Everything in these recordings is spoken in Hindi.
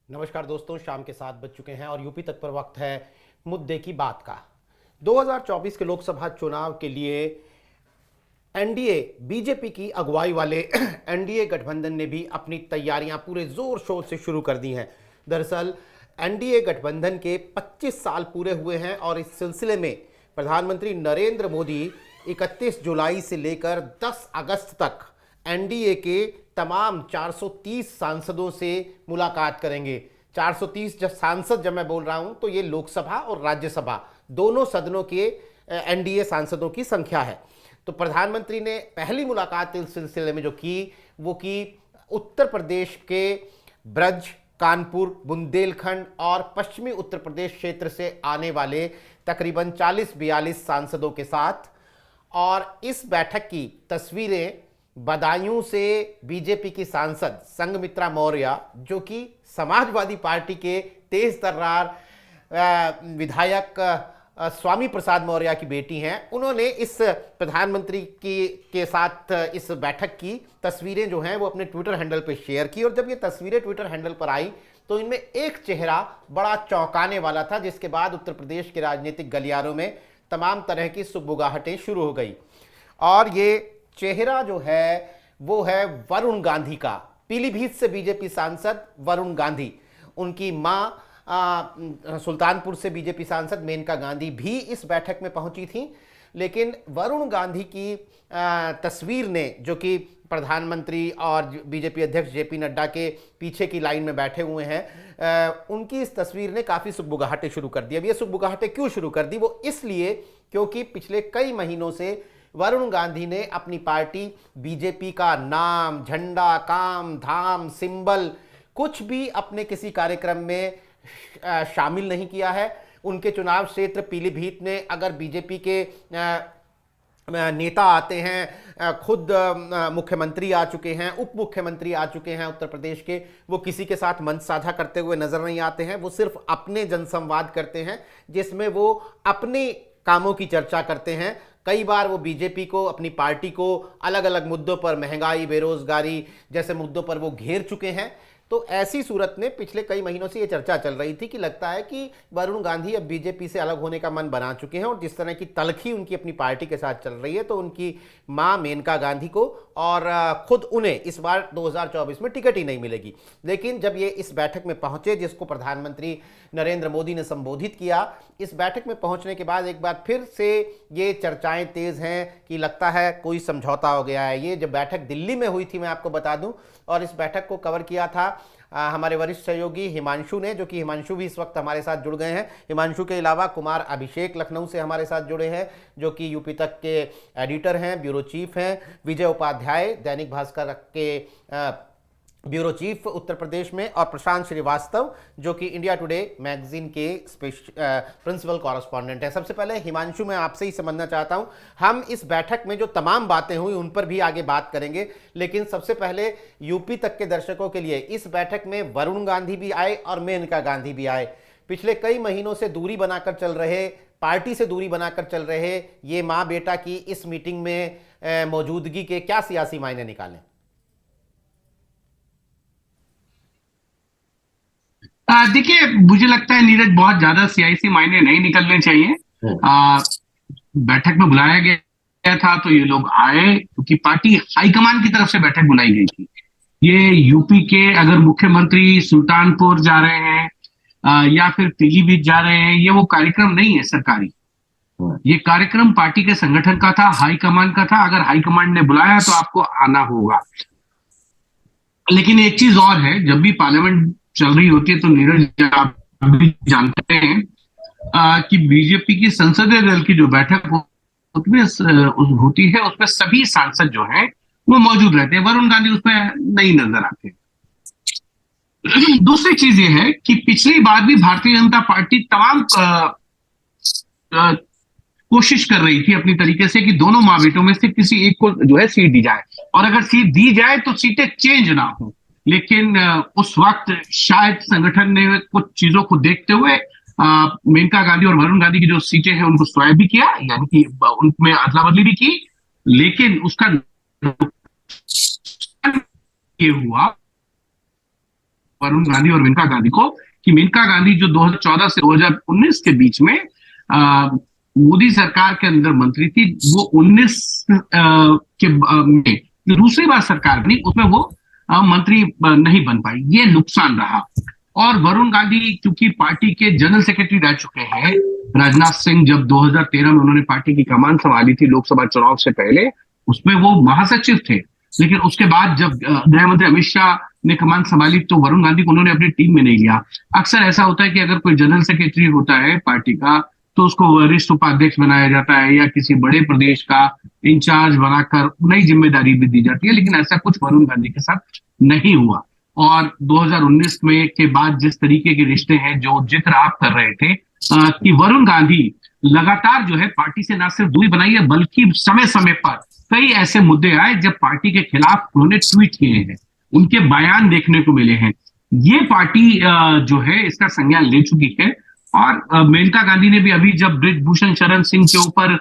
नमस्कार दोस्तों, शाम के 7 बज चुके हैं और यूपी तक पर वक्त है मुद्दे की बात का। 2024 के लोकसभा चुनाव के लिए एनडीए बीजेपी की अगुवाई वाले एनडीए गठबंधन ने भी अपनी तैयारियां पूरे जोर शोर से शुरू कर दी हैं। दरअसल एनडीए गठबंधन के 25 साल पूरे हुए हैं और इस सिलसिले में प्रधानमंत्री नरेंद्र मोदी 31 जुलाई से लेकर 10 अगस्त तक एनडीए के तमाम 430 सांसदों से मुलाकात करेंगे। 430 जब सांसद जब मैं बोल रहा हूं तो ये लोकसभा और राज्यसभा दोनों सदनों के एनडीए सांसदों की संख्या है। तो प्रधानमंत्री ने पहली मुलाकात इस सिलसिले में जो की वो की उत्तर प्रदेश के ब्रज, कानपुर, बुंदेलखंड और पश्चिमी उत्तर प्रदेश क्षेत्र से आने वाले तकरीबन 40-42 सांसदों के साथ। और इस बैठक की तस्वीरें बदायूं से बीजेपी की सांसद संघमित्रा मौर्य, जो कि समाजवादी पार्टी के तेज तर्रार विधायक स्वामी प्रसाद मौर्य की बेटी हैं, उन्होंने इस प्रधानमंत्री के साथ इस बैठक की तस्वीरें जो हैं वो अपने ट्विटर हैंडल पर शेयर की। और जब ये तस्वीरें ट्विटर हैंडल पर आई तो इनमें एक चेहरा बड़ा चौंकाने वाला था, जिसके बाद उत्तर प्रदेश के राजनीतिक गलियारों में तमाम तरह की सुगबुगाहटें शुरू हो गई। और ये चेहरा जो है वो है वरुण गांधी का, पीलीभीत से बीजेपी सांसद वरुण गांधी। उनकी मां सुल्तानपुर से बीजेपी सांसद मेनका गांधी भी इस बैठक में पहुंची थी। लेकिन वरुण गांधी की तस्वीर ने, जो कि प्रधानमंत्री और बीजेपी अध्यक्ष जेपी नड्डा के पीछे की लाइन में बैठे हुए हैं, उनकी इस तस्वीर ने काफ़ी सुगबुगाहटें शुरू कर दी। अब ये सुगबुगाहटें क्यों शुरू कर दी? वो इसलिए क्योंकि पिछले कई महीनों से वरुण गांधी ने अपनी पार्टी बीजेपी का नाम, झंडा, काम, धाम, सिंबल कुछ भी अपने किसी कार्यक्रम में शामिल नहीं किया है। उनके चुनाव क्षेत्र पीलीभीत में अगर बीजेपी के नेता आते हैं, खुद मुख्यमंत्री आ चुके हैं, उप मुख्यमंत्री आ चुके हैं उत्तर प्रदेश के, वो किसी के साथ मंच साझा करते हुए नजर नहीं आते हैं। वो सिर्फ अपने जनसंवाद करते हैं जिसमें वो अपने कामों की चर्चा करते हैं। कई बार वो बीजेपी को, अपनी पार्टी को अलग अलग मुद्दों पर, महंगाई, बेरोजगारी जैसे मुद्दों पर वो घेर चुके हैं। तो ऐसी सूरत में पिछले कई महीनों से ये चर्चा चल रही थी कि लगता है कि वरुण गांधी अब बीजेपी से अलग होने का मन बना चुके हैं। और जिस तरह की तलखी उनकी अपनी पार्टी के साथ चल रही है, तो उनकी मां मेनका गांधी को और खुद उन्हें इस बार 2024 में टिकट ही नहीं मिलेगी। लेकिन जब ये इस बैठक में पहुंचे, जिसको प्रधानमंत्री नरेंद्र मोदी ने संबोधित किया, इस बैठक में पहुंचने के बाद एक बार फिर से ये चर्चाएं तेज हैं कि लगता है कोई समझौता हो गया है। ये जब बैठक दिल्ली में हुई थी, मैं आपको बता दूं, और इस बैठक को कवर किया था हमारे वरिष्ठ सहयोगी हिमांशु ने, जो कि हिमांशु भी इस वक्त हमारे साथ जुड़ गए हैं। हिमांशु के अलावा कुमार अभिषेक लखनऊ से हमारे साथ जुड़े हैं, जो कि यूपी तक के एडिटर हैं, ब्यूरो चीफ हैं। विजय उपाध्याय दैनिक भास्कर के ब्यूरो चीफ उत्तर प्रदेश में, और प्रशांत श्रीवास्तव, जो कि इंडिया टुडे मैगजीन के प्रिंसिपल कॉरेस्पॉन्डेंट है। सबसे पहले हिमांशु, मैं आपसे ही समझना चाहता हूं, हम इस बैठक में जो तमाम बातें हुई उन पर भी आगे बात करेंगे, लेकिन सबसे पहले यूपी तक के दर्शकों के लिए, इस बैठक में वरुण गांधी भी आए और मेनका गांधी भी आए। पिछले कई महीनों से दूरी बनाकर चल रहे, पार्टी से दूरी बनाकर चल रहे ये माँ बेटा की इस मीटिंग में मौजूदगी के क्या सियासी मायने निकालें? देखिए, मुझे लगता है नीरज, बहुत ज्यादा सियासी मायने नहीं निकलने चाहिए। बैठक में बुलाया गया था तो ये लोग आए क्योंकि पार्टी हाईकमान की तरफ से बैठक बुलाई गई थी। ये यूपी के अगर मुख्यमंत्री सुल्तानपुर जा रहे हैं या फिर पीलीभीत जा रहे हैं, ये वो कार्यक्रम नहीं है सरकारी। ये कार्यक्रम पार्टी के संगठन का था, हाईकमान का था। अगर हाईकमान ने बुलाया तो आपको आना होगा। लेकिन एक चीज और है, जब भी पार्लियामेंट चल रही होती है तो नीरज, आप भी जानते हैं कि बीजेपी की संसदीय दल की जो बैठक होती है, उसमें सभी सांसद जो हैं वो मौजूद रहते हैं। वरुण गांधी उसमें नहीं नजर आते। दूसरी चीज ये है कि पिछली बार भी भारतीय जनता पार्टी तमाम कोशिश कर रही थी अपनी तरीके से कि दोनों माँ बेटों में से किसी एक को जो है सीट दी जाए, और अगर सीट दी जाए तो सीटें चेंज ना हो। लेकिन उस वक्त शायद संगठन ने कुछ चीजों को देखते हुए मेनका गांधी और वरुण गांधी की जो सीटें हैं उनको स्वैप भी किया, यानी कि उनमें अदला बदली भी की। लेकिन उसका ये हुआ वरुण गांधी और मेनका गांधी को, कि मेनका गांधी जो 2014 से 2019 के बीच में मोदी सरकार के अंदर मंत्री थी, वो 19 में दूसरी बार सरकार बनी, उसमें वो मंत्री नहीं बन पाई। ये नुकसान रहा। और वरुण गांधी क्योंकि पार्टी के जनरल सेक्रेटरी रह चुके हैं, राजनाथ सिंह जब 2013 में उन्होंने पार्टी की कमान संभाली थी लोकसभा चुनाव से पहले, उसमें वो महासचिव थे। लेकिन उसके बाद जब गृह मंत्री अमित शाह ने कमान संभाली तो वरुण गांधी को उन्होंने अपनी टीम में नहीं लिया। अक्सर ऐसा होता है कि अगर कोई जनरल सेक्रेटरी होता है पार्टी का तो उसको वरिष्ठ उपाध्यक्ष बनाया जाता है या किसी बड़े प्रदेश का इंचार्ज बनाकर नई जिम्मेदारी भी दी जाती है, लेकिन ऐसा कुछ वरुण गांधी के साथ नहीं हुआ। और 2019 में के बाद जिस तरीके के रिश्ते हैं जो जिक्र आप कर रहे थे कि वरुण गांधी लगातार जो है पार्टी से ना सिर्फ दूरी बनाई है, बल्कि समय समय पर कई ऐसे मुद्दे आए जब पार्टी के खिलाफ उन्होंने ट्वीट किए हैं, उनके बयान देखने को मिले हैं। ये पार्टी जो है इसका संज्ञान ले चुकी है। और मेनका गांधी ने भी अभी जब ब्रिजभूषण शरण सिंह के ऊपर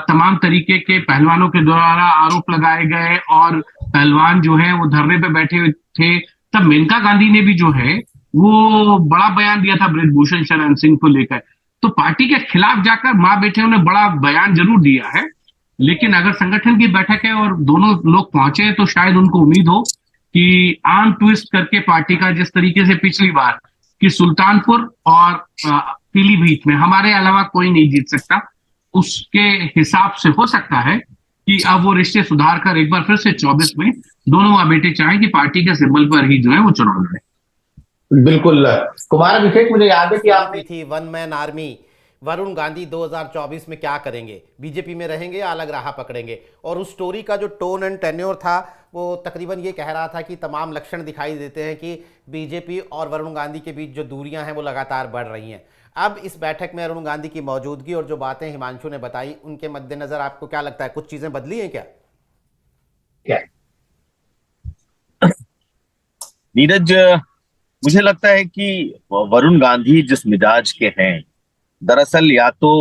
तमाम तरीके के पहलवानों के द्वारा आरोप लगाए गए और पहलवान जो है वो धरने पे बैठे हुए थे, तब मेनका गांधी ने भी जो है वो बड़ा बयान दिया था ब्रिजभूषण शरण सिंह को लेकर। तो पार्टी के खिलाफ जाकर मां बेटे ने बड़ा बयान जरूर दिया है, लेकिन अगर संगठन की बैठक है और दोनों लोग पहुंचे तो शायद उनको उम्मीद हो कि आर्म ट्विस्ट करके पार्टी का, जिस तरीके से पिछली बार कि सुल्तानपुर और पीलीभीत में हमारे अलावा कोई नहीं जीत सकता, उसके हिसाब से हो सकता है कि अब वो रिश्ते सुधार कर एक बार फिर से 24 में दोनों माँ बेटे चाहें कि पार्टी के सिंबल पर ही जो है वो चुनाव लड़े। बिल्कुल। कुमार अभिषेक, मुझे याद है कि आपने थी one man army. Varun Gandhi 2024 में क्या करेंगे, बीजेपी में रहेंगे या अलग राह पकड़ेंगे? और उस स्टोरी का जो टोन एंड टेन्योर था वो तकरीबन ये कह रहा था कि तमाम लक्षण दिखाई देते हैं कि बीजेपी और वरुण गांधी के बीच जो दूरियां हैं वो लगातार बढ़ रही हैं। अब इस बैठक में वरुण गांधी की मौजूदगी और जो बातें हिमांशु ने बताई उनके मद्देनजर आपको क्या लगता है, कुछ चीजें बदली हैं क्या? नीरज, मुझे लगता है कि वरुण गांधी जिस मिजाज के हैं, दरअसल या तो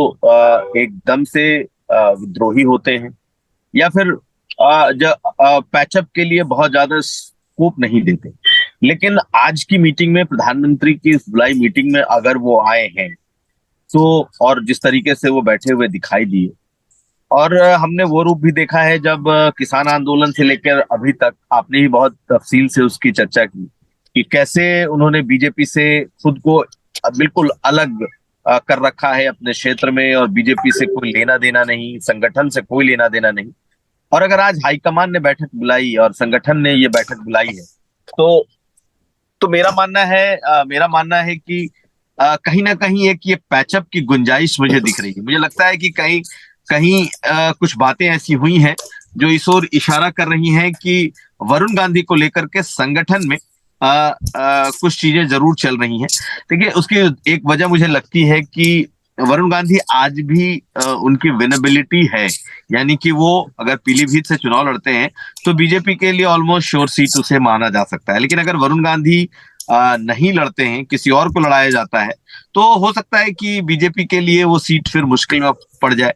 एकदम से विद्रोही होते हैं या फिर पैचअप के लिए बहुत ज्यादा स्कोप नहीं देते। लेकिन आज की मीटिंग में, प्रधानमंत्री की इस बुलाई मीटिंग में अगर वो आए हैं तो, और जिस तरीके से वो बैठे हुए दिखाई दिए, और हमने वो रूप भी देखा है जब किसान आंदोलन से लेकर अभी तक, आपने ही बहुत तफसील से उसकी चर्चा की कि कैसे उन्होंने बीजेपी से खुद को बिल्कुल अलग कर रखा है अपने क्षेत्र में, और बीजेपी से कोई लेना देना नहीं, संगठन से कोई लेना देना नहीं। और अगर आज हाईकमान ने बैठक बुलाई और संगठन ने ये बैठक बुलाई है तो मेरा मानना है कि कहीं ना कहीं एक ये पैचअप की गुंजाइश मुझे दिख रही है। मुझे लगता है कि कहीं कुछ बातें ऐसी हुई हैं जो इस ओर इशारा कर रही हैं कि वरुण गांधी को लेकर के संगठन में कुछ चीजें जरूर चल रही हैं। देखिए, उसकी एक वजह मुझे लगती है कि वरुण गांधी आज भी उनकी विनेबिलिटी है, यानी कि वो अगर पीलीभीत से चुनाव लड़ते हैं तो बीजेपी के लिए ऑलमोस्ट श्योर सीट उसे माना जा सकता है। लेकिन अगर वरुण गांधी नहीं लड़ते हैं, किसी और को लड़ाया जाता है, तो हो सकता है कि बीजेपी के लिए वो सीट फिर मुश्किल में पड़ जाए।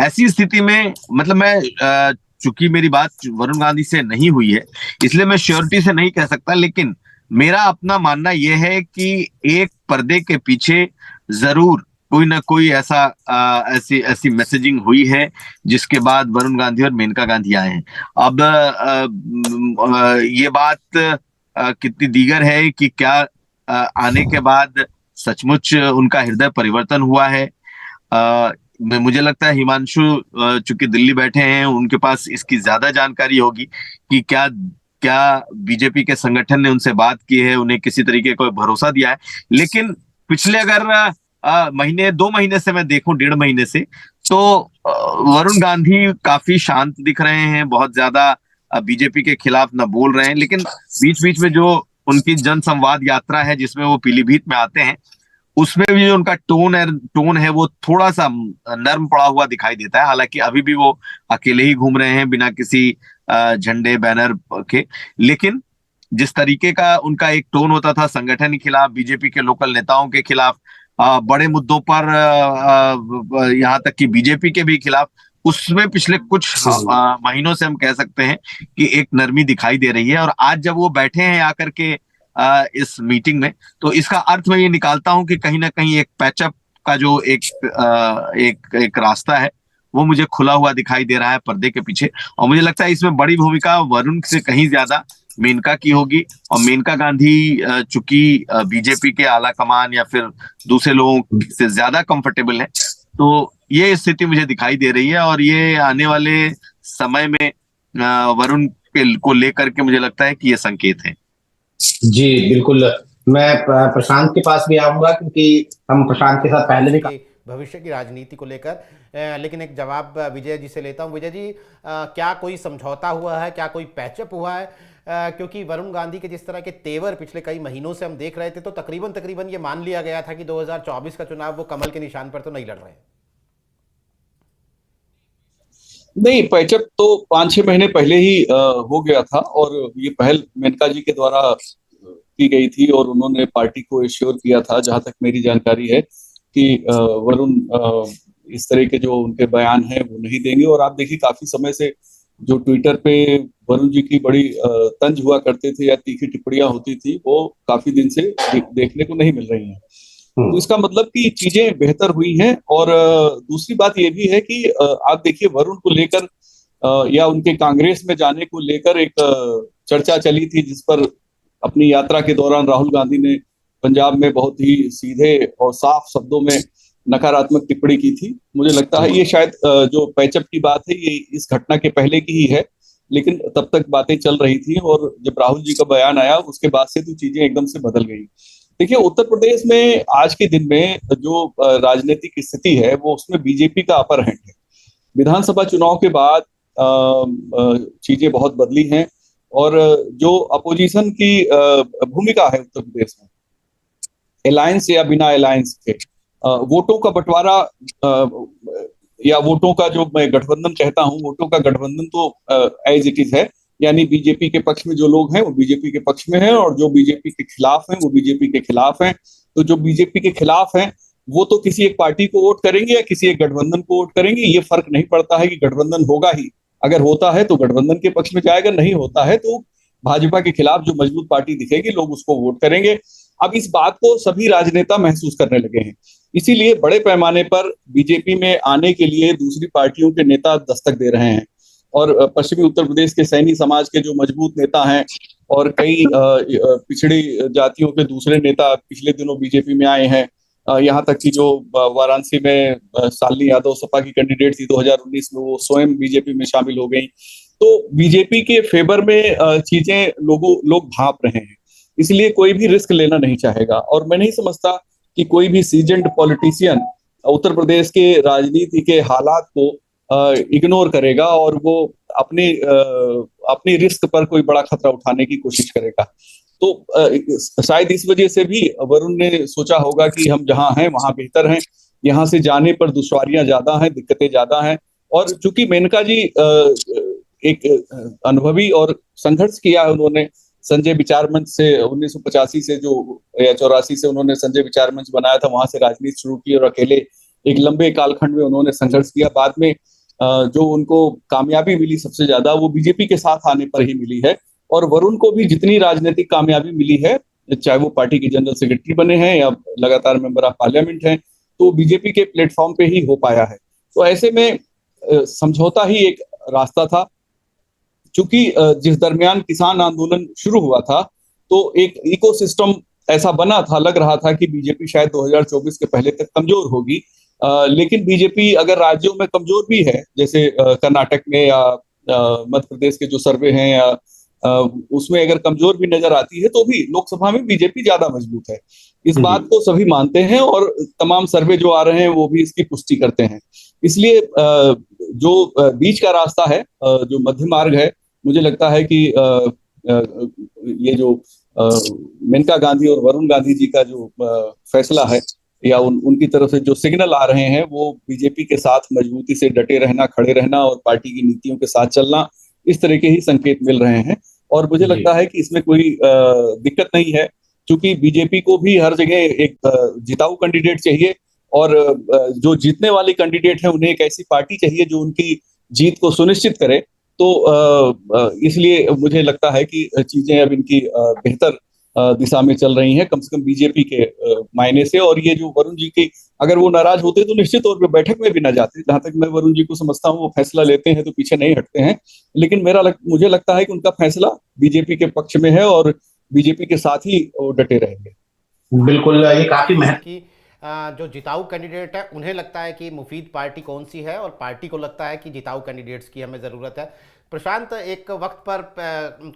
ऐसी स्थिति में, मतलब मैं चूंकि मेरी बात वरुण गांधी से नहीं हुई है इसलिए मैं श्योरिटी से नहीं कह सकता, लेकिन मेरा अपना मानना यह है कि एक पर्दे के पीछे जरूर कोई ना कोई ऐसी मैसेजिंग हुई है जिसके बाद वरुण गांधी और मेनका गांधी आए हैं। अब ये बात कितनी दीगर है कि क्या आने के बाद सचमुच उनका हृदय परिवर्तन हुआ है। मुझे लगता है हिमांशु चूंकि दिल्ली बैठे हैं, उनके पास इसकी ज्यादा जानकारी होगी कि क्या बीजेपी के संगठन ने उनसे बात की है, उन्हें किसी तरीके का भरोसा दिया है। लेकिन पिछले अगर महीने, 2 महीने से मैं देखूं, 1.5 महीने से, तो वरुण गांधी काफी शांत दिख रहे हैं, बहुत ज्यादा बीजेपी के खिलाफ न बोल रहे हैं। लेकिन बीच बीच में जो उनकी जन संवाद यात्रा है जिसमें वो पीलीभीत में आते हैं, उसमें भी जो उनका टोन है वो थोड़ा सा नर्म पड़ा हुआ दिखाई देता है। हालांकि अभी भी वो अकेले ही घूम रहे हैं बिना किसी झंडे बैनर के, लेकिन जिस तरीके का उनका एक टोन होता था संगठन के खिलाफ, बीजेपी के लोकल नेताओं के खिलाफ, बड़े मुद्दों पर, यहाँ तक कि बीजेपी के भी खिलाफ, उसमें पिछले कुछ महीनों से हम कह सकते हैं कि एक नरमी दिखाई दे रही है। और आज जब वो बैठे हैं आकर के इस मीटिंग में। तो इसका अर्थ मैं ये निकालता हूं कि कहीं ना कहीं एक पैचअप का जो एक रास्ता है वो मुझे खुला हुआ दिखाई दे रहा है पर्दे के पीछे। और मुझे लगता है इसमें बड़ी भूमिका वरुण से कहीं ज्यादा मेनका की होगी। और मेनका गांधी चूंकि बीजेपी के आला कमान या फिर दूसरे लोगों से ज्यादा कंफर्टेबल है, तो ये स्थिति मुझे दिखाई दे रही है। और ये आने वाले समय में वरुण को लेकर के मुझे लगता है कि ये संकेत है। जी बिल्कुल। मैं प्रशांत के पास भी आऊंगा क्योंकि हम प्रशांत के साथ पहले भी भविष्य की राजनीति को लेकर, लेकिन एक जवाब विजय जी से लेता हूं। विजय जी, क्या कोई समझौता हुआ है, क्या कोई पैचअप हुआ है? क्योंकि वरुण गांधी के जिस तरह के तेवर पिछले कई महीनों से हम देख रहे थे, तो तकरीबन ये मान लिया गया था कि 2024 का चुनाव वो कमल के निशान पर तो नहीं लड़ रहे हैं। नहीं, पैचअप तो 5-6 महीने पहले ही हो गया था और ये पहल मेनका जी के द्वारा की गई थी और उन्होंने पार्टी को एश्योर किया था, जहां तक मेरी जानकारी है, कि वरुण इस तरह के जो उनके बयान हैं वो नहीं देंगे। और आप देखिए काफी समय से जो ट्विटर पे वरुण जी की बड़ी तंज हुआ करते थे या तीखी टिप्पणियां होती थी, वो काफी दिन से देखने को नहीं मिल रही हैं। तो इसका मतलब कि चीजें बेहतर हुई हैं। और दूसरी बात ये भी है कि आप देखिए वरुण को लेकर या उनके कांग्रेस में जाने को लेकर एक चर्चा चली थी, जिस पर अपनी यात्रा के दौरान राहुल गांधी ने पंजाब में बहुत ही सीधे और साफ शब्दों में नकारात्मक टिप्पणी की थी। मुझे लगता है ये शायद जो पैचअप की बात है ये इस घटना के पहले की ही है, लेकिन तब तक बातें चल रही थी और जब राहुल जी का बयान आया उसके बाद से तो चीजें एकदम से बदल गई। देखिए उत्तर प्रदेश में आज के दिन में जो राजनीतिक स्थिति है वो उसमें बीजेपी का अपर हैंड है। विधानसभा चुनाव के बाद चीजें बहुत बदली हैं और जो अपोजिशन की भूमिका है उत्तर प्रदेश में, अलायंस या बिना अलायंस के वोटों का बंटवारा या वोटों का जो मैं गठबंधन कहता हूं, वोटों का गठबंधन तो एज इट इज है। यानी बीजेपी के पक्ष में जो लोग हैं वो बीजेपी के पक्ष में हैं और जो बीजेपी के खिलाफ हैं वो बीजेपी के खिलाफ हैं। तो जो बीजेपी के खिलाफ हैं वो तो किसी एक पार्टी को वोट करेंगे या किसी एक गठबंधन को वोट करेंगे, ये फर्क नहीं पड़ता है कि गठबंधन होगा ही। अगर होता है तो गठबंधन के पक्ष में जाएगा, नहीं होता है तो भाजपा के खिलाफ जो मजबूत पार्टी दिखेगी लोग उसको वोट करेंगे। अब इस बात को सभी राजनेता महसूस करने लगे हैं, इसीलिए बड़े पैमाने पर बीजेपी में आने के लिए दूसरी पार्टियों के नेता दस्तक दे रहे हैं। और पश्चिमी उत्तर प्रदेश के सैनी समाज के जो मजबूत नेता हैं और कई पिछड़ी जातियों के दूसरे नेता पिछले दिनों बीजेपी में आए हैं। यहाँ तक कि जो वाराणसी में शालिनी यादव सपा की कैंडिडेट थी 2019 में, वो स्वयं बीजेपी में शामिल हो गई। तो बीजेपी के फेवर में चीजें लोग भाप रहे हैं, इसलिए कोई भी रिस्क लेना नहीं चाहेगा। और मैं नहीं समझता कि कोई भी सीजन्ड पॉलिटिशियन उत्तर प्रदेश के राजनीति के हालात को इग्नोर करेगा और वो अपनी रिस्क पर कोई बड़ा खतरा उठाने की कोशिश करेगा। तो शायद इस वजह से भी वरुण ने सोचा होगा कि हम जहां हैं वहां बेहतर हैं, यहाँ से जाने पर दुश्वारियां ज्यादा हैं, दिक्कतें ज्यादा हैं। और चूंकि मेनका जी एक अनुभवी और संघर्ष किया है उन्होंने, संजय विचार मंच से 1985 से जो या 84 से उन्होंने संजय विचार मंच बनाया था, वहां से राजनीति शुरू की और अकेले एक लंबे कालखंड में उन्होंने संघर्ष किया। बाद में जो उनको कामयाबी मिली सबसे ज्यादा वो बीजेपी के साथ आने पर ही मिली है। और वरुण को भी जितनी राजनीतिक कामयाबी मिली है, चाहे वो पार्टी के जनरल सेक्रेटरी बने हैं या लगातार मेंबर ऑफ पार्लियामेंट हैं, तो बीजेपी के प्लेटफॉर्म पे ही हो पाया है। तो ऐसे में समझौता ही एक रास्ता था। चूंकि जिस दरमियान किसान आंदोलन शुरू हुआ था तो एक इकोसिस्टम ऐसा बना था, लग रहा था कि बीजेपी शायद 2024 के पहले तक कमजोर होगी। लेकिन बीजेपी अगर राज्यों में कमजोर भी है, जैसे कर्नाटक में या मध्य प्रदेश के जो सर्वे हैं या उसमें अगर कमजोर भी नजर आती है, तो भी लोकसभा में बीजेपी ज्यादा मजबूत है। इस बात को सभी मानते हैं और तमाम सर्वे जो आ रहे हैं वो भी इसकी पुष्टि करते हैं। इसलिए जो बीच का रास्ता है, जो मध्य मार्ग है, मुझे लगता है कि ये जो मेनका गांधी और वरुण गांधी जी का जो फैसला है या उनकी तरफ से जो सिग्नल आ रहे हैं, वो बीजेपी के साथ मजबूती से डटे रहना, खड़े रहना और पार्टी की नीतियों के साथ चलना, इस तरह के ही संकेत मिल रहे हैं। और मुझे लगता है कि इसमें कोई दिक्कत नहीं है, क्योंकि बीजेपी को भी हर जगह एक जिताऊ कैंडिडेट चाहिए और जो जीतने वाले कैंडिडेट हैं उन्हें एक ऐसी पार्टी चाहिए जो उनकी जीत को सुनिश्चित करे। तो इसलिए मुझे लगता है कि चीजें अब इनकी बेहतर दिशा में चल रही हैं, कम से कम बीजेपी के मायने से। और ये जो वरुण जी की, अगर वो नाराज होते तो निश्चित तौर पे बैठक में भी ना जाते। जहां तक मैं वरुण जी को समझता हूँ, वो फैसला लेते हैं तो पीछे नहीं हटते हैं। लेकिन मुझे लगता है कि उनका फैसला बीजेपी के पक्ष में है और बीजेपी के साथ ही वो डटे रहेंगे। बिल्कुल, ये काफी कि जो जिताऊ कैंडिडेट है उन्हें लगता है कि मुफीद पार्टी कौन सी है, और पार्टी को लगता है कि जिताऊ कैंडिडेट्स की हमें ज़रूरत है। प्रशांत, एक वक्त पर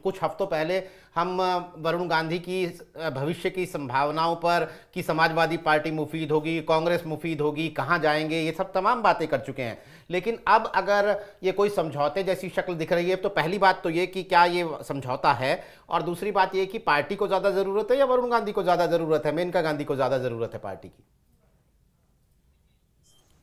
कुछ हफ्तों पहले हम वरुण गांधी की भविष्य की संभावनाओं पर कि समाजवादी पार्टी मुफीद होगी, कांग्रेस मुफीद होगी, कहाँ जाएंगे, ये सब तमाम बातें कर चुके हैं। लेकिन अब अगर ये कोई समझौते जैसी शक्ल दिख रही है, तो पहली बात तो ये कि क्या ये समझौता है, और दूसरी बात ये कि पार्टी को ज़्यादा ज़रूरत है या वरुण गांधी को ज़्यादा ज़रूरत है, मेनका गांधी को ज़्यादा ज़रूरत है पार्टी की?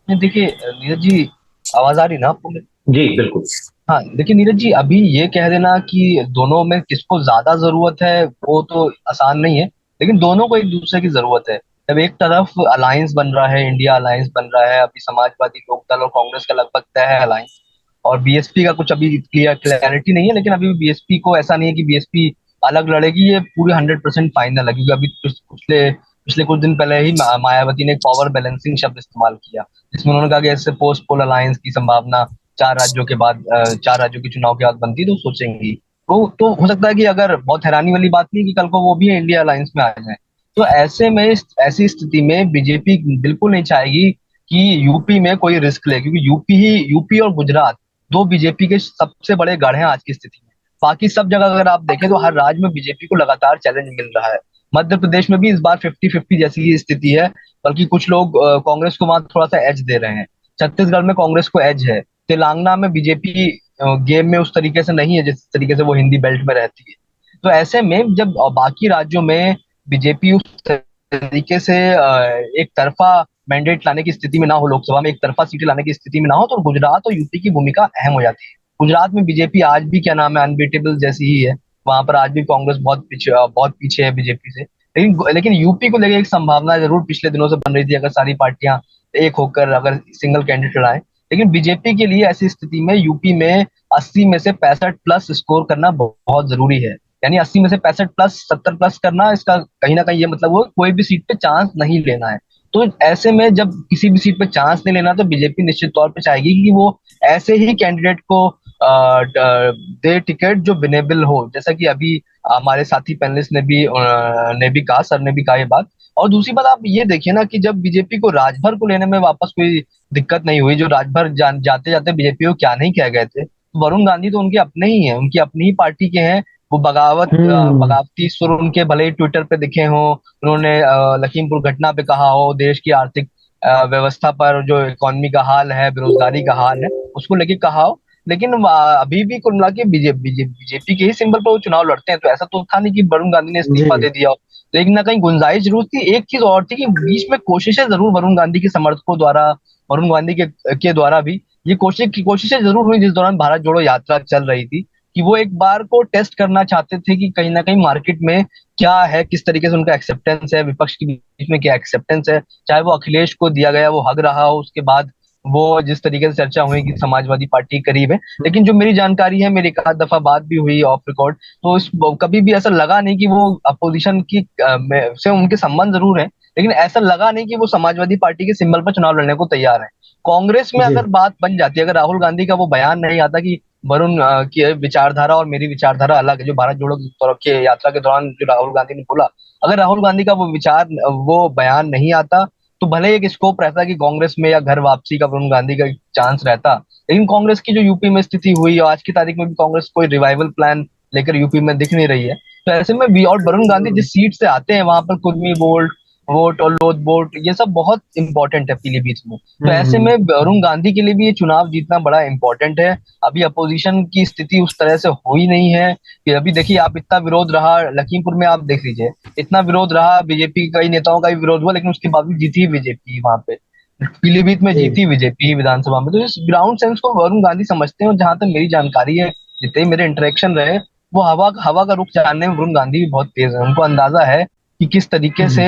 देखिए नीरज जी, आवाज आ रही ना आपको मेरी? जी बिल्कुल। हाँ, देखिए नीरज जी, अभी ये कह देना कि दोनों में किसको ज्यादा जरूरत है वो तो आसान नहीं है, लेकिन दोनों को एक दूसरे की जरूरत है। जब एक तरफ अलायंस बन रहा है, इंडिया अलायंस बन रहा है, अभी समाजवादी लोकदल और कांग्रेस का लगभग तय है अलायंस, और बीएसपी का कुछ अभी क्लैरिटी नहीं है, लेकिन अभी बीएसपी को ऐसा नहीं है कि बीएसपी अलग लड़ेगी, ये पूरी 100% फाइनल है। क्योंकि अभी पिछले पिछले कुछ दिन पहले ही मायावती ने एक पावर बैलेंसिंग शब्द इस्तेमाल किया, जिसमें उन्होंने कहा कि ऐसे पोस्ट पोल अलायंस की संभावना 4 राज्यों के बाद, 4 राज्यों के चुनाव के बाद बनती तो सोचेंगी। तो हो सकता है कि, अगर बहुत हैरानी वाली बात नहीं कि कल को वो भी इंडिया अलायंस में आ जाए। तो ऐसे में ऐसी स्थिति में बीजेपी बिल्कुल नहीं चाहेगी कि यूपी में कोई रिस्क ले, क्योंकि यूपी और गुजरात दो बीजेपी के सबसे बड़े गढ़ हैं आज की स्थिति में। बाकी सब जगह अगर आप देखें तो हर राज्य में बीजेपी को लगातार चैलेंज मिल रहा है। मध्य प्रदेश में भी इस बार 50-50 जैसी ही स्थिति है, बल्कि कुछ लोग कांग्रेस को वहां थोड़ा सा एज दे रहे हैं। छत्तीसगढ़ में कांग्रेस को एज है। तेलंगाना में बीजेपी गेम में उस तरीके से नहीं है जिस तरीके से वो हिंदी बेल्ट में रहती है। तो ऐसे में जब बाकी राज्यों में बीजेपी उस तरीके से एक तरफा मैंडेट लाने की स्थिति में ना हो, लोकसभा में एक तरफा सीटें लाने की स्थिति में ना हो, तो गुजरात और यूपी की भूमिका अहम हो जाती है। गुजरात में बीजेपी आज भी, क्या नाम है, अनबीटेबल जैसी ही है। वहां पर आज भी कांग्रेस बहुत पीछे है बीजेपी से। लेकिन यूपी को लेकर एक संभावना जरूर पिछले दिनों से बन रही थी, अगर सारी पार्टियां एक होकर अगर सिंगल कैंडिडेट आए। लेकिन बीजेपी के लिए ऐसी स्थिति में यूपी में 80 में से 65 प्लस स्कोर करना बहुत जरूरी है। यानी 80 में से 65 प्लस, 70 प्लस करना, इसका कहीं ना कहीं ये मतलब वो कोई भी सीट पे चांस नहीं लेना है। तो ऐसे में जब किसी भी सीट पे चांस नहीं लेना, तो बीजेपी निश्चित तौर पे चाहेगी कि वो ऐसे ही कैंडिडेट को दे टिकट जो विनेबल हो, जैसा कि अभी हमारे साथी पैनलिस्ट ने भी कहा, सर ने भी कहा ये बात। और दूसरी बात आप ये देखिए ना कि जब बीजेपी को राजभर को लेने में वापस कोई दिक्कत नहीं हुई, जो राजभर जाते जाते बीजेपी को क्या नहीं कह गए थे, तो वरुण गांधी तो उनके अपने ही हैं, उनकी अपनी ही पार्टी के हैं। वो बगावती सुर उनके भले ही ट्विटर पे दिखे हो, उन्होंने लखीमपुर घटना पे कहा हो, देश की आर्थिक व्यवस्था पर, जो इकोनॉमी का हाल है, बेरोजगारी का हाल है, उसको लेके कहा हो, लेकिन अभी भी कुल मिला के बीजेपी के ही सिंबल पर वो चुनाव लड़ते हैं। तो ऐसा तो था नहीं कि वरुण गांधी ने इस्तीफा दे दिया हो। लेकिन ना कहीं गुंजाइश जरूर थी। एक चीज और थी कि बीच में कोशिशें जरूर वरुण गांधी के समर्थकों द्वारा, वरुण गांधी के द्वारा भी ये कोशिशें जरूर हुई, जिस दौरान भारत जोड़ो यात्रा चल रही थी, कि वो एक बार को टेस्ट करना चाहते थे कि कहीं ना कहीं मार्केट में क्या है, किस तरीके से उनका एक्सेप्टेंस है, विपक्ष के बीच में क्या एक्सेप्टेंस है। चाहे वो अखिलेश को दिया गया वो हक रहा हो, उसके बाद वो जिस तरीके से चर्चा हुई कि समाजवादी पार्टी करीब है। लेकिन जो मेरी जानकारी है, मेरी एक आध दफा बात भी हुई ऑफ रिकॉर्ड, तो कभी भी ऐसा लगा नहीं कि वो अपोजिशन की से उनके संबंध जरूर है, लेकिन ऐसा लगा नहीं कि वो समाजवादी पार्टी के सिंबल पर चुनाव लड़ने को तैयार है। कांग्रेस में अगर बात बन जाती है, अगर राहुल गांधी का वो बयान नहीं आता कि वरुण की विचारधारा और मेरी विचारधारा अलग है, जो भारत जोड़ो के यात्रा के दौरान जो राहुल गांधी ने बोला, अगर राहुल गांधी का वो बयान नहीं आता, तो भले एक स्कोप रहता कि कांग्रेस में या घर वापसी का वरुण गांधी का चांस रहता। लेकिन कांग्रेस की जो यूपी में स्थिति हुई, और आज की तारीख में भी कांग्रेस कोई रिवाइवल प्लान लेकर यूपी में दिख नहीं रही है। तो ऐसे में भी, और वरुण गांधी जिस सीट से आते हैं वहां पर कुर्मी वोट और लोध वोट, ये सब बहुत इंपॉर्टेंट है पीलीभीत में। तो ऐसे में वरुण गांधी के लिए भी ये चुनाव जीतना बड़ा इंपॉर्टेंट है। अभी अपोजिशन की स्थिति उस तरह से हुई नहीं है कि अभी देखिए आप, इतना विरोध रहा लखीमपुर में, आप देख लीजिए, इतना विरोध रहा, बीजेपी के कई नेताओं का भी विरोध हुआ, लेकिन उसके बावजूद जीती बीजेपी वहां पे, पीलीभीत में जीती बीजेपी विधानसभा में। तो इस ग्राउंड सेंस को वरुण गांधी समझते हैं, और जहां तक मेरी जानकारी है, जितने मेरे इंटरेक्शन रहे, वो हवा का रुख जानने में वरुण गांधी भी बहुत तेज है। उनको अंदाजा है कि किस तरीके से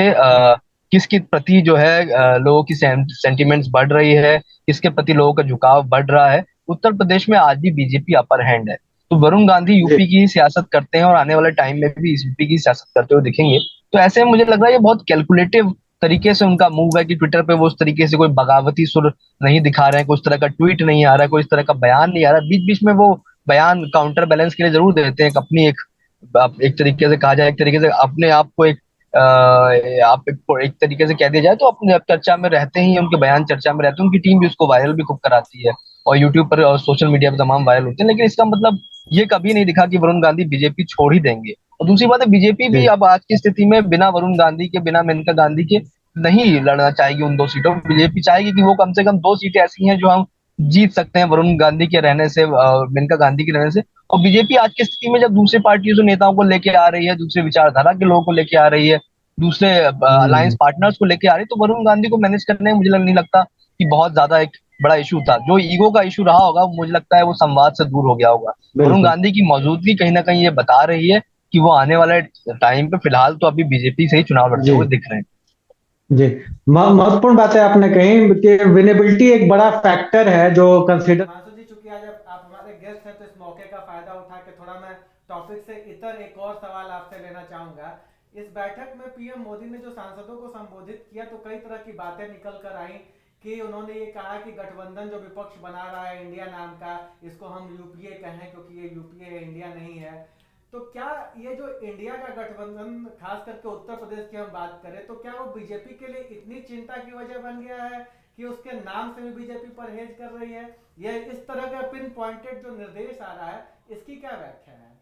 किसके प्रति जो है लोगों की सेंटिमेंट्स बढ़ रही है, किसके प्रति लोगों का झुकाव बढ़ रहा है। उत्तर प्रदेश में आज भी बीजेपी अपर हैंड है, तो वरुण गांधी यूपी की सियासत करते हैं और आने वाले टाइम में भी इस यूपी की सियासत करते हुए दिखेंगे। तो ऐसे में मुझे लग रहा है ये बहुत कैलकुलेटिव तरीके से उनका मूव है कि ट्विटर पे वो उस तरीके से कोई बगावती सुर नहीं दिखा रहे हैं, कोई इस तरह का ट्वीट नहीं आ रहा है, कोई इस तरह का बयान नहीं आ रहा है। बीच बीच में वो बयान काउंटर बैलेंस के लिए जरूर देते हैं, अपनी एक तरीके से कहा जाए, एक तरीके से अपने आप को आप एक तरीके से कह दिया जाए तो अपने चर्चा में रहते ही, उनके बयान चर्चा में रहते हैं, उनकी टीम भी उसको वायरल भी खूब कराती है और यूट्यूब पर और सोशल मीडिया पर तमाम वायरल होते हैं। लेकिन इसका मतलब ये कभी नहीं दिखा कि वरुण गांधी बीजेपी छोड़ ही देंगे। और दूसरी बात है, बीजेपी भी अब आज की स्थिति में बिना वरुण गांधी के, बिना मेनका गांधी के नहीं लड़ना चाहेगी उन 2 सीटों। बीजेपी चाहेगी कि वो कम से कम 2 सीटें ऐसी हैं जो हम जीत सकते हैं वरुण गांधी के रहने से, मेनका गांधी के रहने से। और बीजेपी आज की स्थिति में जब दूसरे पार्टियों से नेताओं को लेके आ रही है, दूसरे विचारधारा के लोगों को लेके आ रही है, दूसरे अलायंस पार्टनर्स को लेके आ रही है, तो वरुण गांधी को मैनेज करने में मुझे नहीं लगता कि बहुत ज्यादा एक बड़ा इशू था। जो ईगो का इशू रहा होगा मुझे लगता है वो संवाद से दूर हो गया होगा। वरुण गांधी की मौजूदगी कहीं ना कहीं ये बता रही है कि वो आने वाले टाइम पे फिलहाल तो अभी बीजेपी से ही चुनाव लड़ते हुए दिख रहे हैं। जी, महत्वपूर्ण बातें आपने कही कि विनेबिलिटी एक बड़ा फैक्टर है जो कंसीडर। जी, चूंकि आज आप हमारे गेस्ट हैं तो इस मौके का फायदा उठा के थोड़ा मैं टॉपिक से इतर एक और सवाल आपसे लेना चाहूंगा। इस बैठक में पीएम मोदी ने जो सांसदों को संबोधित किया तो कई तरह की बातें निकल कर आई कि उन्होंने ये कहा कि गठबंधन जो विपक्ष बना रहा है इंडिया नाम का, इसको हम यूपीए कहें क्योंकि ये यूपीए इंडिया नहीं है। तो क्या ये जो इंडिया का गठबंधन, खास करके उत्तर प्रदेश की हम बात करें, तो क्या वो बीजेपी के लिए इतनी चिंता की वजह बन गया है कि उसके नाम से भी बीजेपी परहेज कर रही है? ये इस तरह का पिन पॉइंटेड जो निर्देश आ रहा है, इसकी क्या व्याख्या है?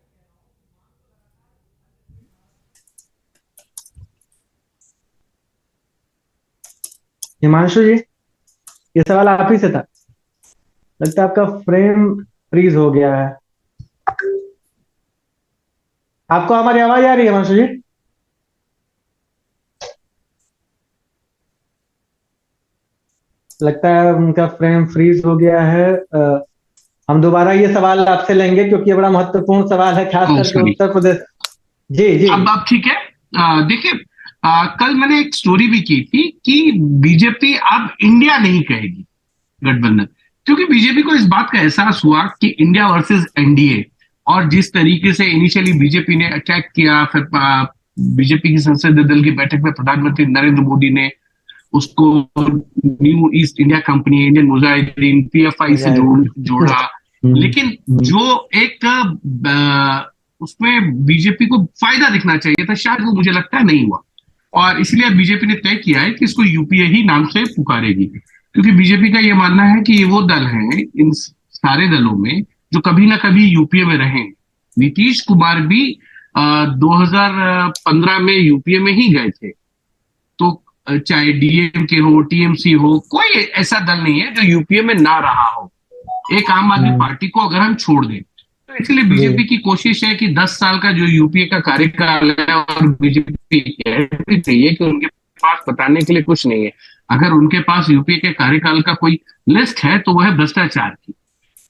हिमांशु जी, ये सवाल आप ही से था। लगता है आपका फ्रेम फ्रीज हो गया है। आपको हमारी आवाज आ रही है हिमांशु जी? लगता है उनका फ्रेम फ्रीज हो गया है। हम दोबारा ये सवाल आपसे लेंगे क्योंकि ये बड़ा महत्वपूर्ण सवाल है, खास करके उत्तर प्रदेश। जी जी, अब ठीक है। देखिए, कल मैंने एक स्टोरी भी की थी कि बीजेपी अब इंडिया नहीं कहेगी गठबंधन, क्योंकि बीजेपी को इस बात का एहसास हुआ कि इंडिया वर्सेस एनडीए, और जिस तरीके से इनिशियली बीजेपी ने अटैक किया, फिर बीजेपी की संसदीय दल की बैठक में प्रधानमंत्री नरेंद्र मोदी ने उसको new east India company, Indian Mujahideen, PFI से जोड़ा। लेकिन जो एक उसमें बीजेपी को फायदा दिखना चाहिए था, शायद वो मुझे लगता है नहीं हुआ, और इसलिए बीजेपी ने तय किया है कि इसको यूपीए ही नाम से पुकारेगी। क्योंकि बीजेपी का ये मानना है कि ये वो दल है इन सारे दलों में जो कभी ना कभी यूपीए में रहे। नीतीश कुमार भी 2015 में यूपीए में ही गए थे। तो चाहे डीएमके हो, टीएमसी हो, कोई ऐसा दल नहीं है जो यूपीए में ना रहा हो, एक आम आदमी पार्टी को अगर हम छोड़ दें। तो इसलिए बीजेपी की कोशिश है कि 10 साल का जो यूपीए का कार्यकाल है, और बीजेपी कहती चाहिए कि उनके पास बताने के लिए कुछ नहीं है। अगर उनके पास यूपीए के कार्यकाल का कोई लिस्ट है तो वह है भ्रष्टाचार की,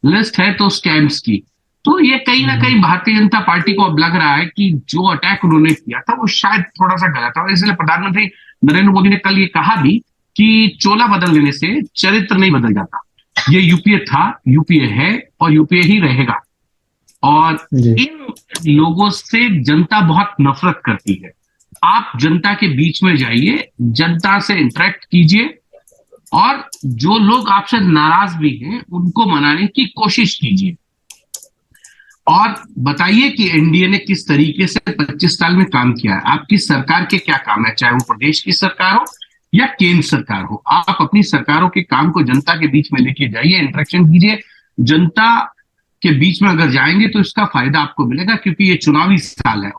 लिस्ट है तो स्कैम्स की। तो ये कहीं ना कहीं भारतीय जनता पार्टी को अब लग रहा है कि जो अटैक उन्होंने किया था वो शायद थोड़ा सा गलत था। इसलिए प्रधानमंत्री नरेंद्र मोदी ने कल ये कहा भी कि चोला बदल देने से चरित्र नहीं बदल जाता। ये यूपीए था, यूपीए है और यूपीए ही रहेगा। और इन लोगों से जनता बहुत नफरत करती है। आप जनता के बीच में जाइए, जनता से इंटरेक्ट कीजिए, और जो लोग आपसे नाराज भी हैं उनको मनाने की कोशिश कीजिए, और बताइए कि एनडीए ने किस तरीके से 25 साल में काम किया है। आपकी सरकार के क्या काम है, चाहे वो प्रदेश की सरकार हो या केंद्र सरकार हो। आप अपनी सरकारों के काम को जनता के बीच में लेके जाइए, इंटरेक्शन कीजिए। जनता के बीच में अगर जाएंगे तो इसका फायदा आपको मिलेगा, क्योंकि ये चुनावी साल है।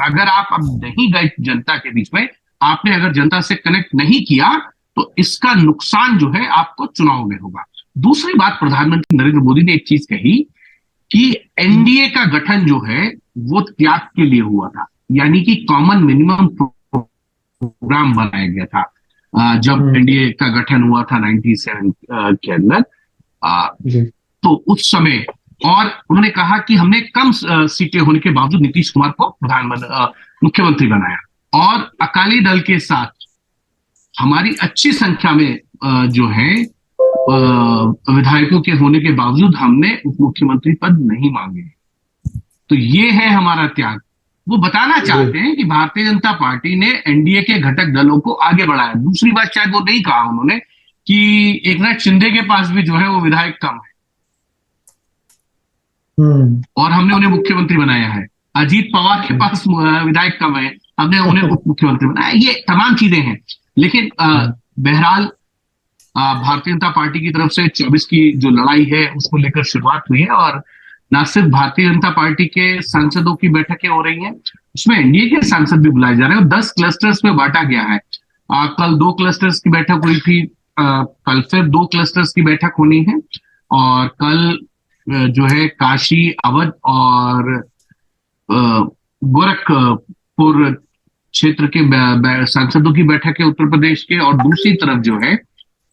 अगर आप अब नहीं गए जनता के बीच में, आपने अगर जनता से कनेक्ट नहीं किया, तो इसका नुकसान जो है आपको चुनाव में होगा। दूसरी बात, प्रधानमंत्री नरेंद्र मोदी ने एक चीज कही कि एनडीए का गठन जो है वो त्याग के लिए हुआ था, यानी कि कॉमन मिनिमम प्रोग्राम बनाया गया था जब एनडीए का गठन हुआ था 97 के अंदर। तो उस समय, और उन्होंने कहा कि हमने कम सीटें होने के बावजूद नीतीश कुमार को मुख्यमंत्री बनाया, और अकाली दल के साथ हमारी अच्छी संख्या में जो है विधायकों के होने के बावजूद हमने उप मुख्यमंत्री पद नहीं मांगे। तो ये है हमारा त्याग। वो बताना चाहते हैं कि भारतीय जनता पार्टी ने एनडीए के घटक दलों को आगे बढ़ाया। दूसरी बात शायद वो नहीं कहा उन्होंने कि एकनाथ शिंदे के पास भी जो है वो विधायक कम है और हमने उन्हें मुख्यमंत्री बनाया है। अजीत पवार के पास विधायक कम है, हमने उन्हें उप मुख्यमंत्री बनाया। ये तमाम चीजें हैं। लेकिन बहरहाल भारतीय जनता पार्टी की तरफ से 24 की जो लड़ाई है उसको लेकर शुरुआत हुई है और न सिर्फ भारतीय जनता पार्टी के सांसदों की बैठकें हो रही हैं, उसमें एनडीए के सांसद भी बुलाए जा रहे हैं और 10 क्लस्टर्स में बांटा गया है। कल 2 क्लस्टर्स की बैठक हुई थी, कल फिर 2 क्लस्टर्स की बैठक होनी है और कल जो है काशी, अवध और गोरखपुर क्षेत्र के सांसदों की बैठक है उत्तर प्रदेश के। और दूसरी तरफ जो है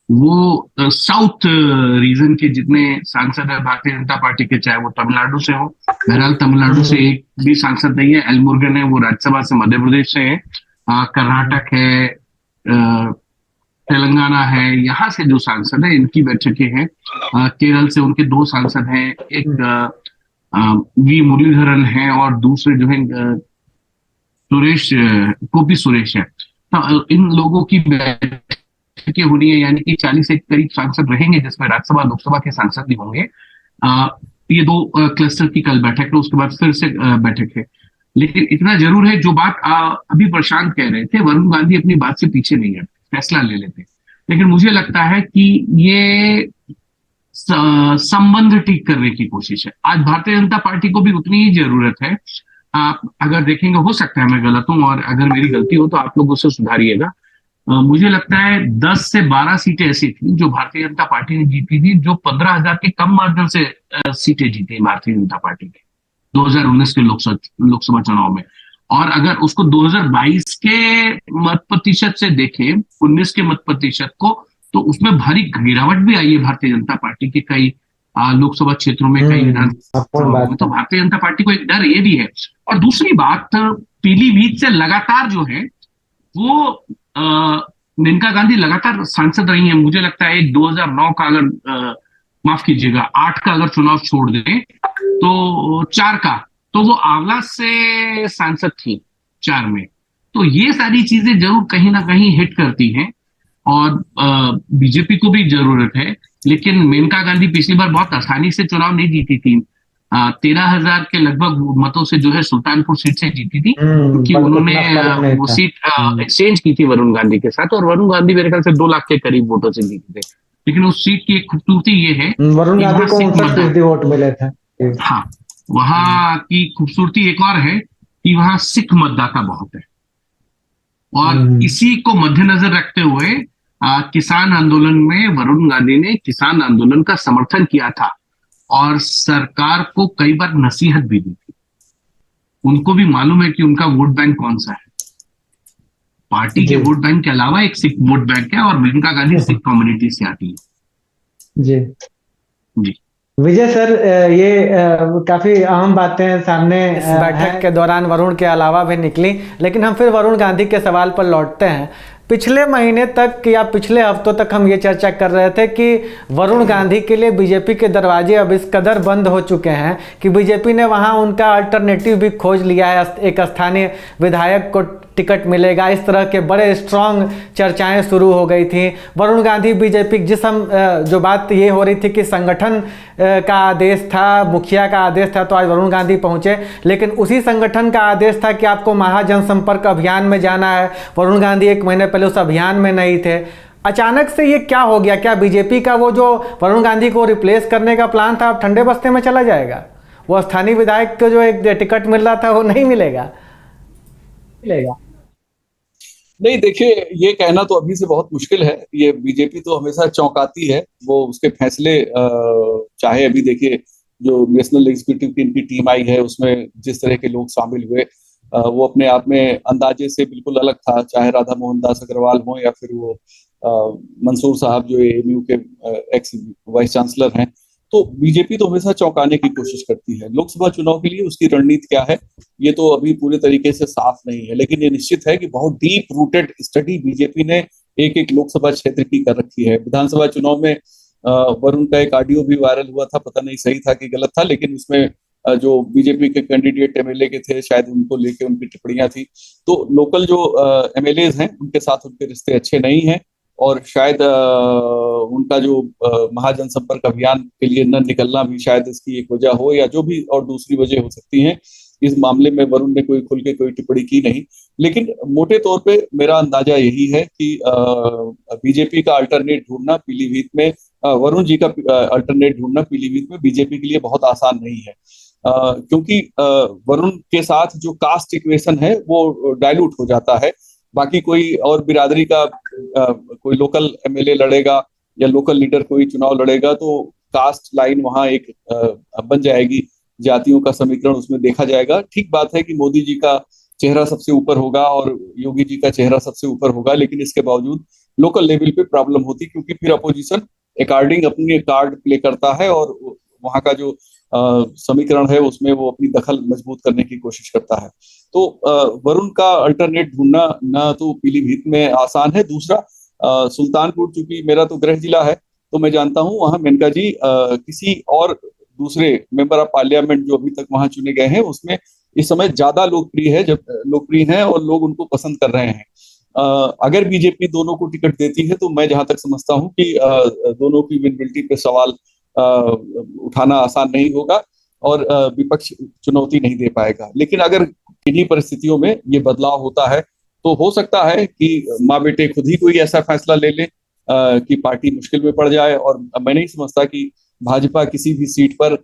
वो साउथ रीजन के जितने सांसद है भारतीय जनता पार्टी के, चाहे वो तमिलनाडु से हो, बहरहाल तमिलनाडु से एक भी सांसद नहीं है। एल मुरुगन है, वो राज्यसभा से मध्य प्रदेश से है। कर्नाटक है, तेलंगाना है, यहाँ से जो सांसद है इनकी बैठकें हैं। केरल से उनके 2 सांसद हैं, एक वी मुरलीधरन है और दूसरे जो है गोपी सुरेश है। तो इन लोगों की बैठकें होनी है, यानी कि 40 के करीब सांसद रहेंगे जिसमें राज्यसभा लोकसभा के सांसद भी होंगे। ये 2 क्लस्टर की कल बैठक है, उसके बाद फिर से बैठक है। लेकिन इतना जरूर है, जो बात अभी प्रशांत कह रहे थे, वरुण गांधी अपनी बात से पीछे नहीं हटते, फैसला ले लेते। लेकिन मुझे लगता है कि ये संबंध ठीक करने की कोशिश है। आज भारतीय जनता पार्टी को भी उतनी ही जरूरत है। आप अगर देखेंगे, हो सकता है मैं गलत हूं और अगर मेरी गलती हो तो आप लोग उससे सुधारिएगा। मुझे लगता है 10 से 12 सीटें ऐसी थी जो भारतीय जनता पार्टी ने जीती थी, जो 15,000 के कम मार्जिन से सीटें जीती भारतीय जनता पार्टी के 2019 के लोकसभा चुनाव में। और अगर उसको 2022 के मत प्रतिशत से देखें, 19 के मत प्रतिशत को, तो उसमें भारी गिरावट भी आई है भारतीय जनता पार्टी के कई लोकसभा क्षेत्रों में, कई विधानसभा में। तो भारतीय जनता पार्टी को एक डर ये भी है। और दूसरी बात, पीलीभीत से लगातार जो है वो मेनका गांधी लगातार सांसद रही हैं। मुझे लगता है 2009 का अगर माफ कीजिएगा 8 का अगर चुनाव छोड़ दें तो 4 का, तो वो आंवला से सांसद थी 4 में। तो ये सारी चीजें जरूर कहीं ना कहीं हिट करती हैं और बीजेपी को भी जरूरत है। लेकिन मेनका गांधी पिछली बार बहुत आसानी से चुनाव नहीं जीती थी। 13,000 के लगभग मतों से जो है सुल्तानपुर सीट से जीती थी, क्योंकि उन्होंने वो सीट एक्सचेंज की थी वरुण गांधी के साथ और वरुण गांधी मेरे ख्याल से 2 लाख के करीब वोटों से जीते थे। लेकिन उस सीट की एक खूबसूरती ये है, वरुण गांधी को 59% वोट मिले थे। हाँ, वहां की खूबसूरती एक और है कि वहां सिख मतदाता बहुत है और इसी को मद्देनजर रखते हुए किसान आंदोलन में वरुण गांधी ने किसान आंदोलन का समर्थन किया था और सरकार को कई बार नसीहत भी दी थी। उनको भी मालूम है कि उनका वोट बैंक कौन सा है। पार्टी के वोट बैंक के अलावा एक सिख वोट बैंक है और मेनका गांधी सिख कम्युनिटी से आती है। जी जी विजय सर, ये काफी अहम बातें सामने इस बैठक के दौरान वरुण के अलावा भी निकली। लेकिन हम फिर वरुण गांधी के सवाल पर लौटते हैं। पिछले महीने तक या पिछले हफ्तों तक हम ये चर्चा कर रहे थे कि वरुण गांधी के लिए बीजेपी के दरवाजे अब इस कदर बंद हो चुके हैं कि बीजेपी ने वहां उनका अल्टरनेटिव भी खोज लिया है। एक स्थानीय विधायक को टिकट मिलेगा, इस तरह के बड़े स्ट्रॉन्ग चर्चाएं शुरू हो गई थी। वरुण गांधी बीजेपी जो बात ये हो रही थी कि संगठन का आदेश था, मुखिया का आदेश था, तो आज वरुण गांधी पहुंचे। लेकिन उसी संगठन का आदेश था कि आपको महाजनसंपर्क अभियान में जाना है। वरुण गांधी 1 महीने पहले उस अभियान में नहीं थे। अचानक से ये क्या हो गया? क्या बीजेपी का वो जो वरुण गांधी को रिप्लेस करने का प्लान था अब ठंडे बस्ते में चला जाएगा? वो स्थानीय विधायक को जो एक टिकट मिल रहा था वो नहीं मिलेगा? नहीं, देखिए, ये कहना तो अभी से बहुत मुश्किल है। ये बीजेपी तो हमेशा चौंकाती है, वो उसके फैसले, चाहे अभी देखिए जो नेशनल एग्जीक्यूटिव की इनकी टीम आई है उसमें जिस तरह के लोग शामिल हुए, वो अपने आप में अंदाजे से बिल्कुल अलग था। चाहे राधा मोहन दास अग्रवाल हो या फिर वो मंसूर साहब जो एएमयू के एक्स वाइस चांसलर हैं। तो बीजेपी तो हमेशा चौंकाने की कोशिश करती है। लोकसभा चुनाव के लिए उसकी रणनीति क्या है ये तो अभी पूरे तरीके से साफ नहीं है, लेकिन ये निश्चित है कि बहुत डीप रूटेड स्टडी बीजेपी ने एक एक लोकसभा क्षेत्र की कर रखी है। विधानसभा चुनाव में वरुण का एक ऑडियो भी वायरल हुआ था, पता नहीं सही था कि गलत था, लेकिन उसमें जो बीजेपी के कैंडिडेट एमएलए के थे शायद उनको लेके उनकी टिप्पणियां थी। तो लोकल जो एमएलए हैं उनके साथ उनके रिश्ते अच्छे नहीं हैं, और शायद उनका जो महाजनसंपर्क अभियान के लिए न निकलना भी शायद इसकी एक वजह हो, या जो भी और दूसरी वजह हो सकती है। इस मामले में वरुण ने कोई खुल के कोई टिप्पणी की नहीं, लेकिन मोटे तौर पे मेरा अंदाजा यही है कि बीजेपी का अल्टरनेट ढूंढना पीलीभीत में, वरुण जी का अल्टरनेट ढूंढना पीलीभीत में बीजेपी के लिए बहुत आसान नहीं है, क्योंकि वरुण के साथ जो कास्ट इक्वेशन है वो डाइल्यूट हो जाता है। बाकी कोई और बिरादरी का कोई लोकल एमएलए लड़ेगा या लोकल लीडर कोई चुनाव लड़ेगा तो कास्ट लाइन वहां एक बन जाएगी, जातियों का समीकरण उसमें देखा जाएगा। ठीक बात है कि मोदी जी का चेहरा सबसे ऊपर होगा और योगी जी का चेहरा सबसे ऊपर होगा, लेकिन इसके बावजूद लोकल लेवल पे प्रॉब्लम होती, क्योंकि फिर अपोजिशन अकॉर्डिंग अपनी कार्ड प्ले करता है और वहां का जो समीकरण है उसमें वो अपनी दखल मजबूत करने की कोशिश करता है। तो वरुण का अल्टरनेट ढूंढना ना तो पीलीभीत में आसान है। दूसरा, सुल्तानपुर चूंकि मेरा तो गृह जिला है, तो मैं जानता हूँ वहां मेनका जी किसी और दूसरे मेंबर ऑफ पार्लियामेंट जो अभी तक वहां चुने गए हैं उसमें इस समय ज्यादा लोकप्रिय हैं और लोग उनको पसंद कर रहे हैं। अगर बीजेपी दोनों को टिकट देती है तो मैं जहां तक समझता हूं कि दोनों की विनेबिलिटी पे सवाल उठाना आसान नहीं होगा और विपक्ष चुनौती नहीं दे पाएगा। लेकिन अगर किन्हीं परिस्थितियों में ये बदलाव होता है तो हो सकता है कि माँ बेटे खुद ही कोई ऐसा फैसला ले ले कि पार्टी मुश्किल में पड़ जाए, और मैं नहीं समझता कि भाजपा किसी भी सीट पर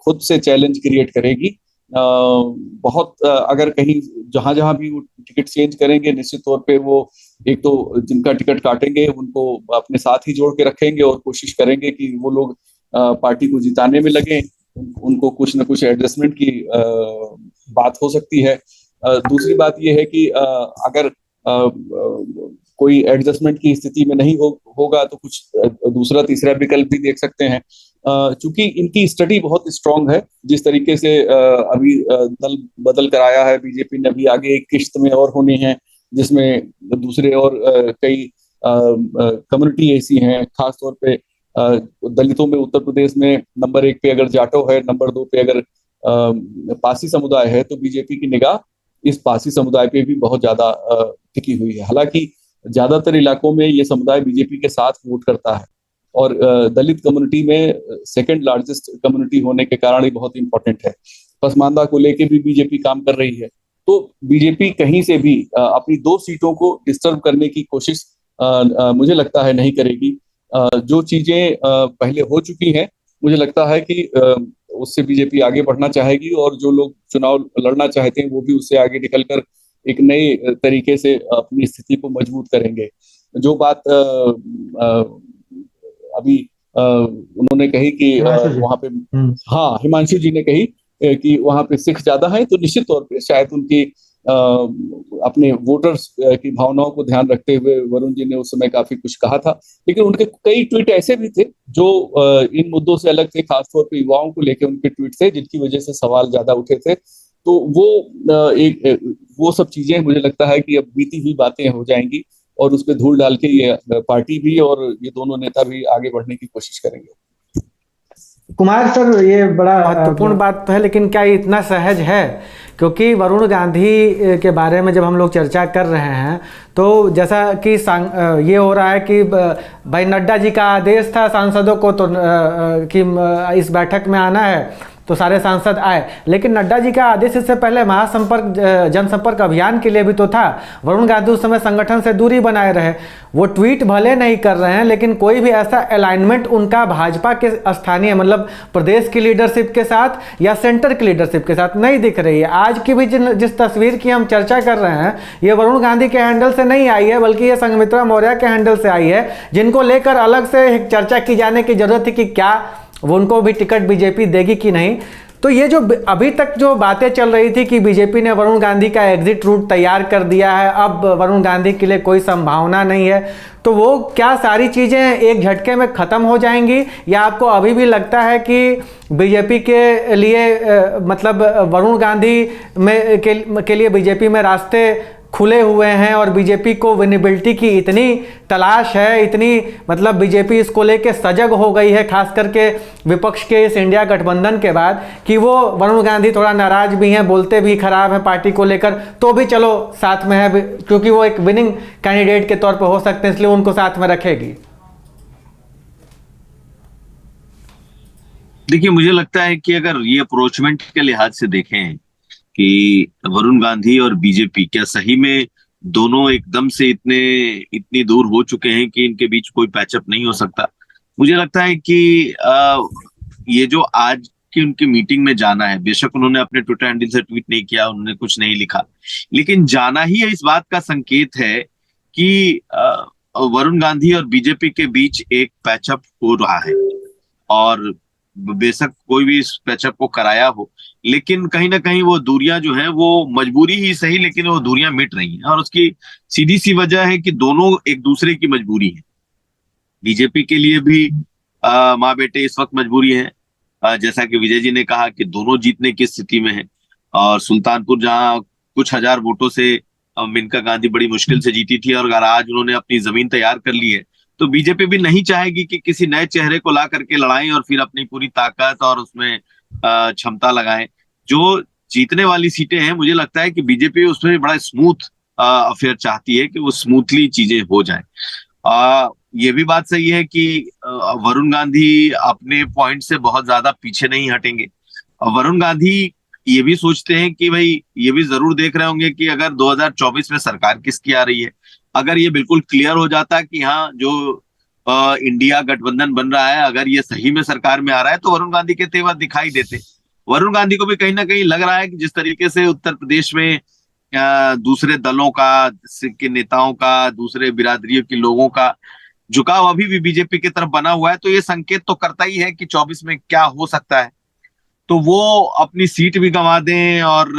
खुद से चैलेंज क्रिएट करेगी। बहुत अगर कहीं जहां भी वो टिकट चेंज करेंगे निश्चित तौर पे वो एक तो जिनका टिकट काटेंगे उनको अपने साथ ही जोड़ के रखेंगे और कोशिश करेंगे कि वो लोग पार्टी को जिताने में लगे, उनको कुछ न कुछ एडजस्टमेंट की बात हो सकती है। दूसरी बात ये है कि अगर कोई एडजस्टमेंट की स्थिति में नहीं होगा तो कुछ दूसरा तीसरा विकल्प भी देख सकते हैं। चूंकि इनकी स्टडी बहुत स्ट्रांग है, जिस तरीके से अभी दल बदल कर आया है बीजेपी ने, अभी आगे एक किश्त में और होनी है जिसमें दूसरे और कई कम्युनिटी ऐसी हैं, खासतौर पे दलितों में उत्तर प्रदेश में नंबर 1 पे अगर जाटो है, नंबर 2 पे अगर पासी समुदाय है, तो बीजेपी की निगाह इस पासी समुदाय पे भी बहुत ज्यादा टिकी हुई है। हालांकि ज्यादातर इलाकों में ये समुदाय बीजेपी के साथ वोट करता है और दलित कम्युनिटी में सेकंड लार्जेस्ट कम्युनिटी होने के कारण ये बहुत इंपॉर्टेंट है। पसमानदा को लेके भी बीजेपी काम कर रही है, तो बीजेपी कहीं से भी अपनी 2 सीटों को डिस्टर्ब करने की कोशिश मुझे लगता है नहीं करेगी। जो चीजें पहले हो चुकी हैं मुझे लगता है कि उससे बीजेपी आगे बढ़ना चाहेगी, और जो लोग चुनाव लड़ना चाहते हैं वो भी उससे आगे निकलकर एक नए तरीके से अपनी स्थिति को मजबूत करेंगे। जो बात अभी उन्होंने कही कि वहां पे, हाँ, हिमांशु जी ने कही कि वहां पे सिख ज्यादा हैं, तो निश्चित तौर पे शायद उनकी अपने वोटर्स की भावनाओं को ध्यान रखते हुए वरुण जी ने उस समय काफी कुछ कहा था। लेकिन उनके कई ट्वीट ऐसे भी थे जो इन मुद्दों से अलग थे, खासतौर पर युवाओं को लेकर उनके ट्वीट थे जिनकी वजह से सवाल ज्यादा उठे थे। तो वो सब चीजें मुझे लगता है कि अब बीती हुई बातें हो जाएंगी और उस पर धूल डाल के ये पार्टी भी और ये दोनों नेता भी आगे बढ़ने की कोशिश करेंगे। कुमार सर, ये बड़ा महत्वपूर्ण बात तो है, लेकिन क्या ये इतना सहज है? क्योंकि वरुण गांधी के बारे में जब हम लोग चर्चा कर रहे हैं तो जैसा कि ये हो रहा है कि भाई नड्डा जी का आदेश था सांसदों को तो कि इस बैठक में आना है तो सारे सांसद आए, लेकिन नड्डा जी का आदेश इससे पहले जनसंपर्क अभियान के लिए भी तो था। वरुण गांधी उस समय संगठन से दूरी बनाए रहे, वो ट्वीट भले नहीं कर रहे हैं लेकिन कोई भी ऐसा अलाइनमेंट उनका भाजपा के स्थानीय मतलब प्रदेश की लीडरशिप के साथ या सेंटर की लीडरशिप के साथ नहीं दिख रही है। आज की भी जिस तस्वीर की हम चर्चा कर रहे हैं ये वरुण गांधी के हैंडल से नहीं आई है, बल्कि ये संघमित्रा मौर्य के हैंडल से आई है, जिनको लेकर अलग से चर्चा की जाने की जरूरत थी कि क्या वो उनको भी टिकट बीजेपी देगी कि नहीं। तो ये जो अभी तक जो बातें चल रही थी कि बीजेपी ने वरुण गांधी का एग्जिट रूट तैयार कर दिया है, अब वरुण गांधी के लिए कोई संभावना नहीं है, तो वो क्या सारी चीज़ें एक झटके में ख़त्म हो जाएंगी, या आपको अभी भी लगता है कि बीजेपी के लिए मतलब वरुण गांधी के लिए बीजेपी में रास्ते खुले हुए हैं और बीजेपी को विनेबिलिटी की इतनी तलाश है, इतनी मतलब बीजेपी इसको लेके सजग हो गई है, खास करके विपक्ष के इस इंडिया गठबंधन के बाद, कि वो वरुण गांधी थोड़ा नाराज भी हैं, बोलते भी खराब हैं पार्टी को लेकर, तो भी चलो साथ में है, क्योंकि वो एक विनिंग कैंडिडेट के तौर पर हो सकते हैं, इसलिए उनको साथ में रखेगी। देखिए, मुझे लगता है कि अगर ये अप्रोचमेंट के लिहाज से देखें कि वरुण गांधी और बीजेपी क्या सही में दोनों एकदम से इतनी दूर हो चुके हैं कि इनके बीच कोई पैचअप नहीं हो सकता। मुझे लगता है कि ये जो आज की उनकी मीटिंग में जाना है, बेशक उन्होंने अपने ट्विटर हैंडल से ट्वीट नहीं किया, उन्होंने कुछ नहीं लिखा, लेकिन जाना ही इस बात का संकेत है कि वरुण गांधी और बीजेपी के बीच एक पैचअप हो रहा है। और बेशक कोई भी इस पैचअप को कराया हो, लेकिन कहीं ना कहीं वो दूरियां जो हैं वो मजबूरी ही सही, लेकिन वो दूरियां मिट रही हैं। और उसकी सीधी सी वजह है कि दोनों एक दूसरे की मजबूरी है। बीजेपी के लिए भी माँ बेटे इस वक्त मजबूरी है, जैसा कि विजय जी ने कहा कि दोनों जीतने की स्थिति में है। और सुल्तानपुर जहां कुछ हजार वोटों से मेनका गांधी बड़ी मुश्किल से जीती थी, और अगर आज उन्होंने अपनी जमीन तैयार कर ली है, तो बीजेपी भी नहीं चाहेगी कि किसी नए चेहरे को ला करके लड़ाएं और फिर अपनी पूरी ताकत और उसमें क्षमता लगाएं। जो जीतने वाली सीटें हैं, मुझे लगता है कि बीजेपी उसमें बड़ा स्मूथ अफेयर चाहती है कि वो स्मूथली चीजें हो जाए। ये भी बात सही है कि वरुण गांधी अपने पॉइंट से बहुत ज्यादा पीछे नहीं हटेंगे। वरुण गांधी ये भी सोचते हैं कि भाई, ये भी जरूर देख रहे होंगे कि अगर 2024 में सरकार किसकी आ रही है। अगर ये बिल्कुल क्लियर हो जाता कि हाँ, जो इंडिया गठबंधन बन रहा है, अगर ये सही में सरकार में आ रहा है, तो वरुण गांधी के तेवर दिखाई देते। वरुण गांधी को भी कहीं ना कहीं लग रहा है कि जिस तरीके से उत्तर प्रदेश में दूसरे दलों का, के नेताओं का, दूसरे बिरादरियों के लोगों का झुकाव अभी भी बीजेपी की तरफ बना हुआ है, तो ये संकेत तो करता ही है कि 24 में क्या हो सकता है। तो वो अपनी सीट भी गंवा दें और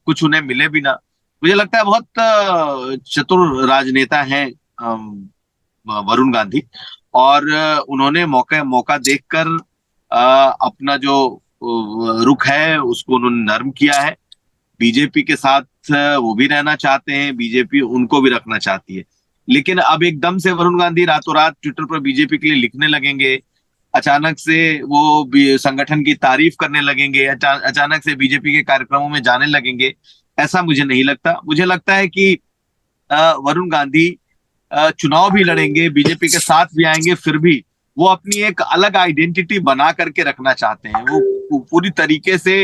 कुछ उन्हें मिले भी ना। मुझे लगता है बहुत चतुर राजनेता हैं वरुण गांधी, और उन्होंने मौका देखकर अपना जो रुख है उसको उन्होंने नर्म किया है। बीजेपी के साथ वो भी रहना चाहते हैं, बीजेपी उनको भी रखना चाहती है, लेकिन अब एकदम से वरुण गांधी रातों रात ट्विटर पर बीजेपी के लिए लिखने लगेंगे, अचानक से वो संगठन की तारीफ करने लगेंगे, अचानक से बीजेपी के कार्यक्रमों में जाने लगेंगे, ऐसा मुझे नहीं लगता। मुझे लगता है कि वरुण गांधी चुनाव भी लड़ेंगे, बीजेपी के साथ भी आएंगे, फिर भी वो अपनी एक अलग आइडेंटिटी बना करके रखना चाहते हैं। वो पूरी तरीके से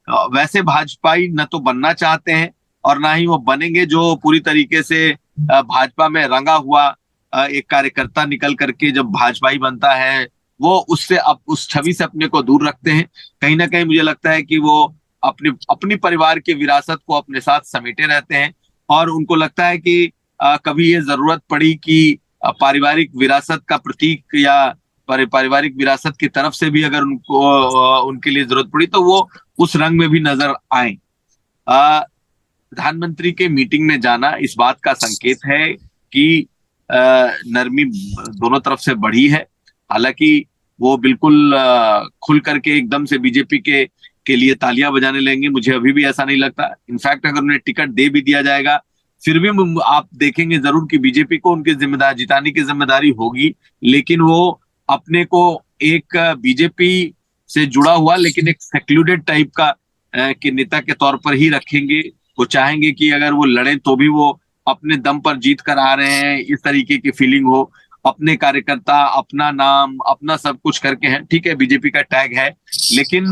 वैसे भाजपाई न तो बनना चाहते हैं और ना ही वो बनेंगे जो पूरी तरीके से भाजपा में रंगा हुआ एक कार्यकर्ता निकल करके जब भाजपाई बनता है, वो उससे उस छवि से अपने को दूर रखते हैं। कहीं ना कहीं मुझे लगता है कि वो अपनी परिवार की विरासत को अपने साथ समेटे रहते हैं, और उनको लगता है कि कभी ये जरूरत पड़ी कि पारिवारिक विरासत का प्रतीक या पारिवारिक विरासत की तरफ से भी अगर उनके लिए जरूरत पड़ी तो वो उस रंग में भी नजर आए। प्रधानमंत्री के मीटिंग में जाना इस बात का संकेत है कि नरमी दोनों तरफ से बढ़ी है। हालांकि वो बिल्कुल खुल करके एकदम से बीजेपी के लिए तालियां बजाने लगेंगे, मुझे अभी भी ऐसा नहीं लगता। इनफैक्ट अगर उन्हें टिकट दे भी दिया जाएगा, फिर भी आप देखेंगे जरूर कि बीजेपी को उनकी जिम्मेदारी जिताने की जिम्मेदारी होगी, लेकिन वो अपने को एक बीजेपी से जुड़ा हुआ लेकिन एक सेक्लूडेड टाइप का के नेता के तौर पर ही रखेंगे। वो चाहेंगे कि अगर वो लड़े तो भी वो अपने दम पर जीत कर आ रहे हैं, इस तरीके की फीलिंग हो। अपने कार्यकर्ता, अपना नाम, अपना सब कुछ करके हैं, ठीक है, बीजेपी का टैग है, लेकिन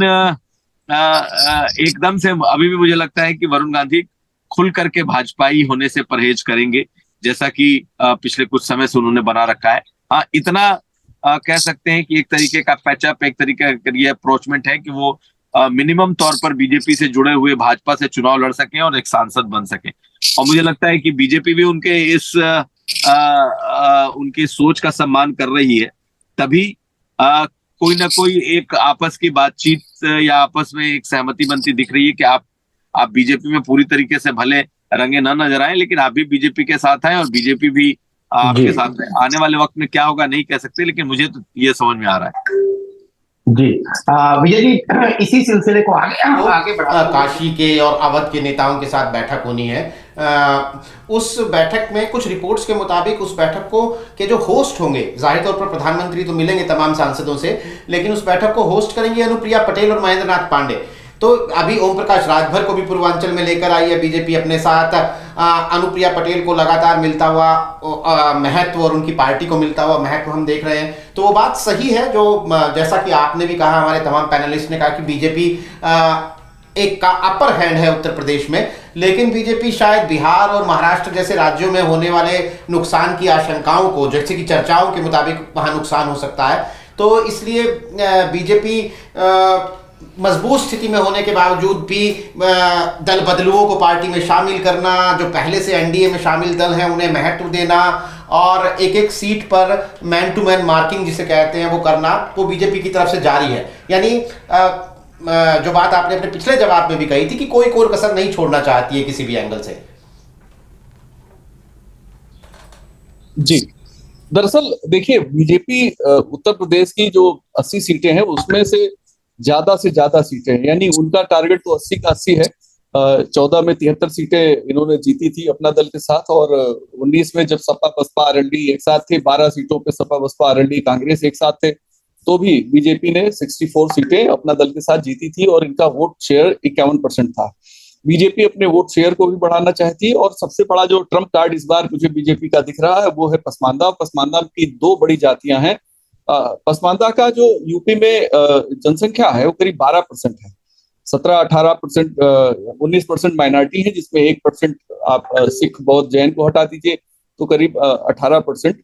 एकदम से अभी भी मुझे लगता है कि वरुण गांधी खुल करके भाजपाई होने से परहेज करेंगे, जैसा कि पिछले कुछ समय से उन्होंने बना रखा है। हाँ, इतना कह सकते हैं कि एक तरीके का पैचअप, एक तरीके का ये अप्रोचमेंट है कि वो मिनिमम तौर पर बीजेपी से जुड़े हुए भाजपा से चुनाव लड़ सकें और एक सांसद बन सकें। और मुझे लगता है कि बीजेपी भी उनके इस उनकी सोच का सम्मान कर रही है, तभी कोई ना कोई एक आपस की बातचीत या आपस में एक सहमति बनती दिख रही है कि आप बीजेपी में पूरी तरीके से भले रंगे ना नजर आए, लेकिन आप भी बीजेपी के साथ हैं और बीजेपी भी आपके साथ है। आने वाले वक्त में क्या होगा नहीं कह सकते, लेकिन मुझे तो ये समझ में आ रहा है। जी विजय जी, इसी सिलसिले को आगे बढ़ा, काशी के और अवध के नेताओं के साथ बैठक होनी है। उस बैठक में कुछ रिपोर्ट्स के मुताबिक उस बैठक को के जो होस्ट होंगे, जाहिर तौर पर प्रधानमंत्री तो मिलेंगे तमाम सांसदों से, लेकिन उस बैठक को होस्ट करेंगे अनुप्रिया पटेल और महेंद्र नाथ पांडे। तो अभी ओम प्रकाश राजभर को भी पूर्वांचल में लेकर आई है बीजेपी अपने साथ। अनुप्रिया पटेल को लगातार मिलता हुआ महत्व और उनकी पार्टी को मिलता हुआ महत्व हम देख रहे हैं। तो वो बात सही है जो जैसा कि आपने भी कहा, हमारे तमाम पैनलिस्ट ने कहा कि बीजेपी एक का अपर हैंड है उत्तर प्रदेश में, लेकिन बीजेपी शायद बिहार और महाराष्ट्र जैसे राज्यों में होने वाले नुकसान की आशंकाओं को, जैसे कि चर्चाओं के मुताबिक वहां नुकसान हो सकता है, तो इसलिए बीजेपी मजबूत स्थिति में होने के बावजूद भी दल बदलुओं को पार्टी में शामिल करना, जो पहले से एनडीए में शामिल दल हैं उन्हें महत्व देना और एक एक सीट पर मैन टू मैन मार्किंग जिसे कहते हैं वो करना, वो बीजेपी की तरफ से जारी है। यानी जो बात आपने अपने पिछले जवाब में भी कही थी कि कोई कोर कसर नहीं छोड़ना चाहती है किसी भी एंगल से। जी, दरअसल देखिए, बीजेपी उत्तर प्रदेश की जो 80 सीटें हैं उसमें से ज्यादा सीटें हैं, यानी उनका टारगेट तो 80 का 80 है। 14 में 73 सीटें इन्होंने जीती थी अपना दल के साथ, और 19 में जब सपा बसपा आरएलडी एक साथ थे, 12 सीटों पे सपा बसपा आरएलडी कांग्रेस एक साथ थे, तो भी बीजेपी ने 64 सीटें अपना दल के साथ जीती थी और इनका वोट शेयर 51% था। बीजेपी अपने वोट शेयर को भी बढ़ाना चाहती है, और सबसे बड़ा जो ट्रम्प कार्ड इस बार मुझे बीजेपी का दिख रहा है वो है पसमानदा। पसमानदा की दो बड़ी जातियां हैं। पसमानदा का जो यूपी में जनसंख्या है वो करीब 12% है। 17-18% 19% माइनॉरिटी है, जिसमें 1% आप सिख बौद्ध जैन को हटा दीजिए तो करीब 18%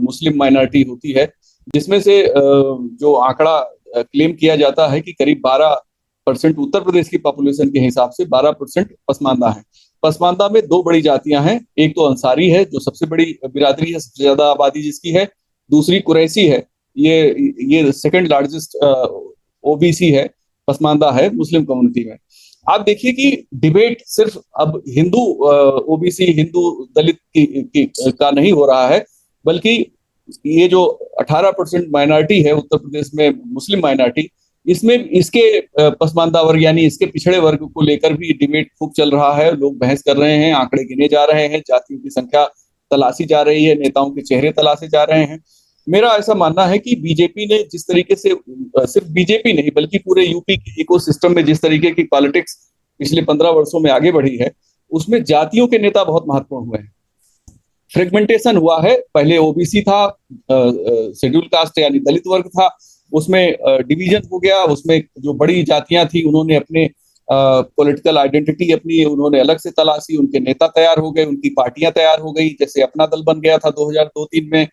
मुस्लिम माइनॉरिटी होती है, जिसमें से जो आंकड़ा क्लेम किया जाता है कि करीब 12% उत्तर प्रदेश की पॉपुलेशन के हिसाब से 12% पसमानदा है। पसमानदा में दो बड़ी जातियां हैं, एक तो अंसारी है जो सबसे बड़ी बिरादरी है, सबसे ज्यादा आबादी जिसकी है, दूसरी कुरैशी है, ये सेकंड लार्जेस्ट ओबीसी है, पसमानदा है मुस्लिम कम्युनिटी में। आप देखिए कि डिबेट सिर्फ अब हिंदू ओबीसी हिंदू दलित का नहीं हो रहा है, बल्कि ये जो 18% माइनॉरिटी है उत्तर प्रदेश में मुस्लिम माइनॉरिटी, इसमें इसके पसमानदा वर्ग यानी इसके पिछड़े वर्ग को लेकर भी डिबेट खूब चल रहा है। लोग बहस कर रहे हैं, आंकड़े गिने जा रहे हैं, जातियों की संख्या तलाशी जा रही है, नेताओं के चेहरे तलाशे जा रहे हैं। मेरा ऐसा मानना है कि बीजेपी ने जिस तरीके से, सिर्फ बीजेपी नहीं बल्कि पूरे यूपी के इकोसिस्टम में जिस तरीके की पॉलिटिक्स पिछले 15 वर्षों में आगे बढ़ी है, उसमें जातियों के नेता बहुत महत्वपूर्ण हुए हैं। फ्रेगमेंटेशन हुआ है, पहले ओबीसी था, शेड्यूल कास्ट यानी दलित वर्ग था, उसमें डिवीजन हो गया, उसमें जो बड़ी जातियां थी उन्होंने अपने पॉलिटिकल आइडेंटिटी अपनी उन्होंने अलग से तलाशी, उनके नेता तैयार हो गए, उनकी पार्टियां तैयार हो गई। जैसे अपना दल बन गया था 2002-3 में,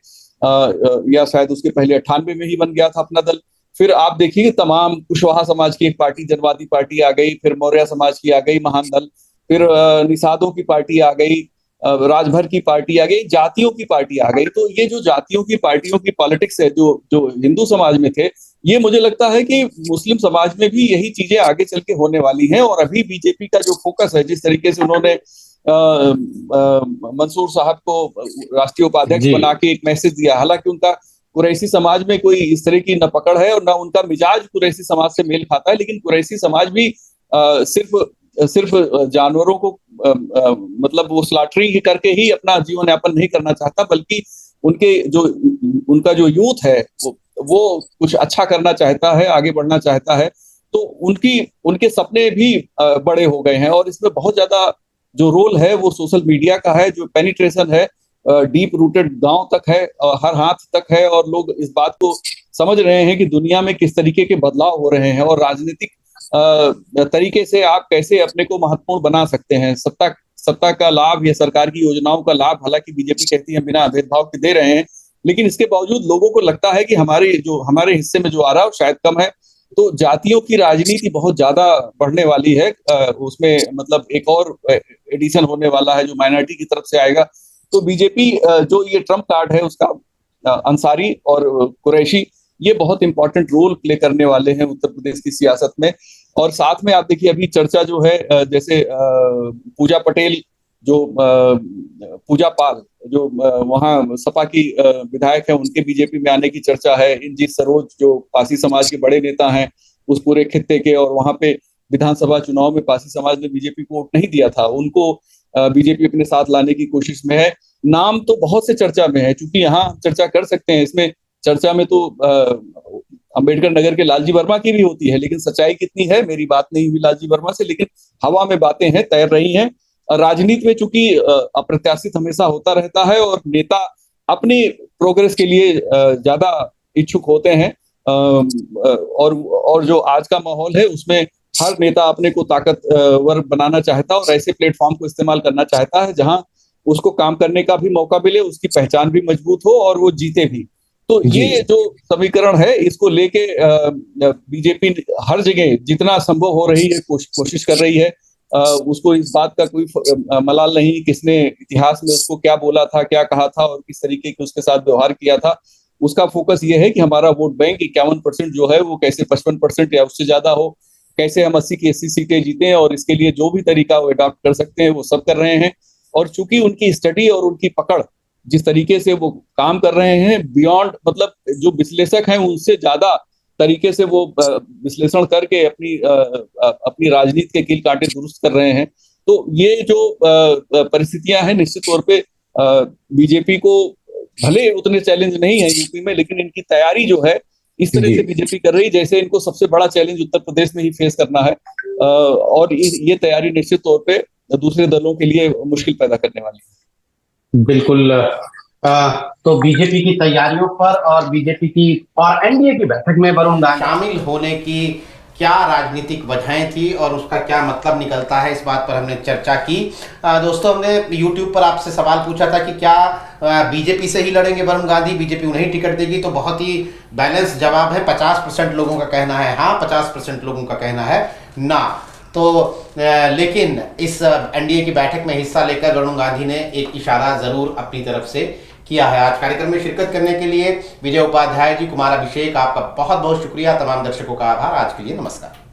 या शायद उसके पहले 98 में ही बन गया था अपना दल। फिर आप देखिए तमाम कुशवाहा समाज की एक पार्टी, जनवादी पार्टी आ गई, फिर मौर्य समाज की आ गई महान दल, फिर निषादों की पार्टी आ गई, राजभर की पार्टी आ गई, जातियों की पार्टी आ गई। तो ये जो जातियों की पार्टियों की पॉलिटिक्स है जो हिंदू समाज में थे, ये मुझे लगता है कि मुस्लिम समाज में भी यही चीजें आगे चल के होने वाली हैं। और अभी बीजेपी का जो फोकस है, जिस तरीके से उन्होंने मंसूर साहब को राष्ट्रीय उपाध्यक्ष बना के एक मैसेज दिया, हालांकि उनका कुरैशी समाज में कोई इस तरह की न पकड़ है और न उनका मिजाज कुरैशी समाज से मेल खाता है, लेकिन कुरैशी समाज भी सिर्फ जानवरों को मतलब वो स्लॉटरिंग करके ही अपना जीवन यापन नहीं करना चाहता, बल्कि उनका जो यूथ है वो कुछ अच्छा करना चाहता है, आगे बढ़ना चाहता है। तो उनके सपने भी बड़े हो गए हैं, और इसमें बहुत ज्यादा जो रोल है वो सोशल मीडिया का है, जो पेनिट्रेशन है डीप रूटेड गांव तक है, हर हाथ तक है, और लोग इस बात को समझ रहे हैं कि दुनिया में किस तरीके के बदलाव हो रहे हैं और राजनीतिक तरीके से आप कैसे अपने को महत्वपूर्ण बना सकते हैं। सत्ता का लाभ या सरकार की योजनाओं का लाभ हालांकि बीजेपी कहती है बिना भेदभाव के दे रहे हैं, लेकिन इसके बावजूद लोगों को लगता है कि हमारे हिस्से में जो आ रहा है वो शायद कम है। तो जातियों की राजनीति बहुत ज्यादा बढ़ने वाली है, उसमें मतलब एक और एडिशन होने वाला है जो माइनॉरिटी की तरफ से आएगा। तो बीजेपी जो ये ट्रम्प कार्ड है उसका अंसारी और कुरैशी ये बहुत इंपॉर्टेंट रोल प्ले करने वाले हैं उत्तर प्रदेश की सियासत में। और साथ में आप देखिए अभी चर्चा जो है, जैसे पूजा पटेल जो पूजा पाल जो वहाँ सपा की विधायक है, उनके बीजेपी में आने की चर्चा है। इंजीत सरोज जो पासी समाज के बड़े नेता हैं उस पूरे खित्ते के, और वहां पे विधानसभा चुनाव में पासी समाज ने बीजेपी को वोट नहीं दिया था, उनको बीजेपी अपने साथ लाने की कोशिश में है। नाम तो बहुत से चर्चा में है, चूंकि यहाँ चर्चा कर सकते हैं, इसमें चर्चा में तो अंबेडकर नगर के लालजी वर्मा की भी होती है, लेकिन सच्चाई कितनी है, मेरी बात नहीं हुई लालजी वर्मा से, लेकिन हवा में बातें हैं, तैर रही हैं। राजनीति में चूंकि अप्रत्याशित हमेशा होता रहता है और नेता अपनी प्रोग्रेस के लिए ज्यादा इच्छुक होते हैं, और जो आज का माहौल है उसमें हर नेता अपने को ताकतवर बनाना चाहता है और ऐसे प्लेटफॉर्म को इस्तेमाल करना चाहता है जहां उसको काम करने का भी मौका मिले, उसकी पहचान भी मजबूत हो और वो जीते भी। तो ये जो समीकरण है, इसको लेके बीजेपी हर जगह जितना संभव हो रही है कोशिश कर रही है। उसको इस बात का कोई मलाल नहीं किसने इतिहास में उसको क्या बोला था, क्या कहा था और किस तरीके के उसके साथ व्यवहार किया था। उसका फोकस ये है कि हमारा वोट बैंक 51% जो है वो कैसे 55% या उससे ज्यादा हो, कैसे हम 80 की 80 सीटें जीतें, और इसके लिए जो भी तरीका वो अडॉप्ट कर सकते हैं वो सब कर रहे हैं। और चूंकि उनकी स्टडी और उनकी पकड़ जिस तरीके से वो काम कर रहे हैं, बियॉन्ड मतलब जो विश्लेषक हैं उनसे ज्यादा तरीके से वो विश्लेषण करके अपनी राजनीति के कील कांटे दुरुस्त कर रहे हैं। तो ये जो परिस्थितियां हैं, निश्चित तौर पे बीजेपी को भले उतने चैलेंज नहीं है यूपी में, लेकिन इनकी तैयारी जो है इस तरह से बीजेपी कर रही जैसे इनको सबसे बड़ा चैलेंज उत्तर प्रदेश में ही फेस करना है, और ये तैयारी निश्चित तौर पे दूसरे दलों के लिए मुश्किल पैदा करने वाली है। बिल्कुल। तो बीजेपी की तैयारियों पर और बीजेपी की और एनडीए की बैठक में वरुण गांधी शामिल होने की क्या राजनीतिक वजहें थी और उसका क्या मतलब निकलता है, इस बात पर हमने चर्चा की। दोस्तों, हमने YouTube पर आपसे सवाल पूछा था कि क्या बीजेपी से ही लड़ेंगे वरुण गांधी, बीजेपी उन्हें टिकट देगी, तो बहुत ही बैलेंस जवाब है। 50% लोगों का कहना है हाँ, 50% लोगों का कहना है ना। तो लेकिन इस एनडीए की बैठक में हिस्सा लेकर वरुण गांधी ने एक इशारा जरूर अपनी तरफ से किया है। आज कार्यक्रम में शिरकत करने के लिए विजय उपाध्याय जी, कुमार अभिषेक, आपका बहुत बहुत शुक्रिया। तमाम दर्शकों का आभार। आज के लिए नमस्कार।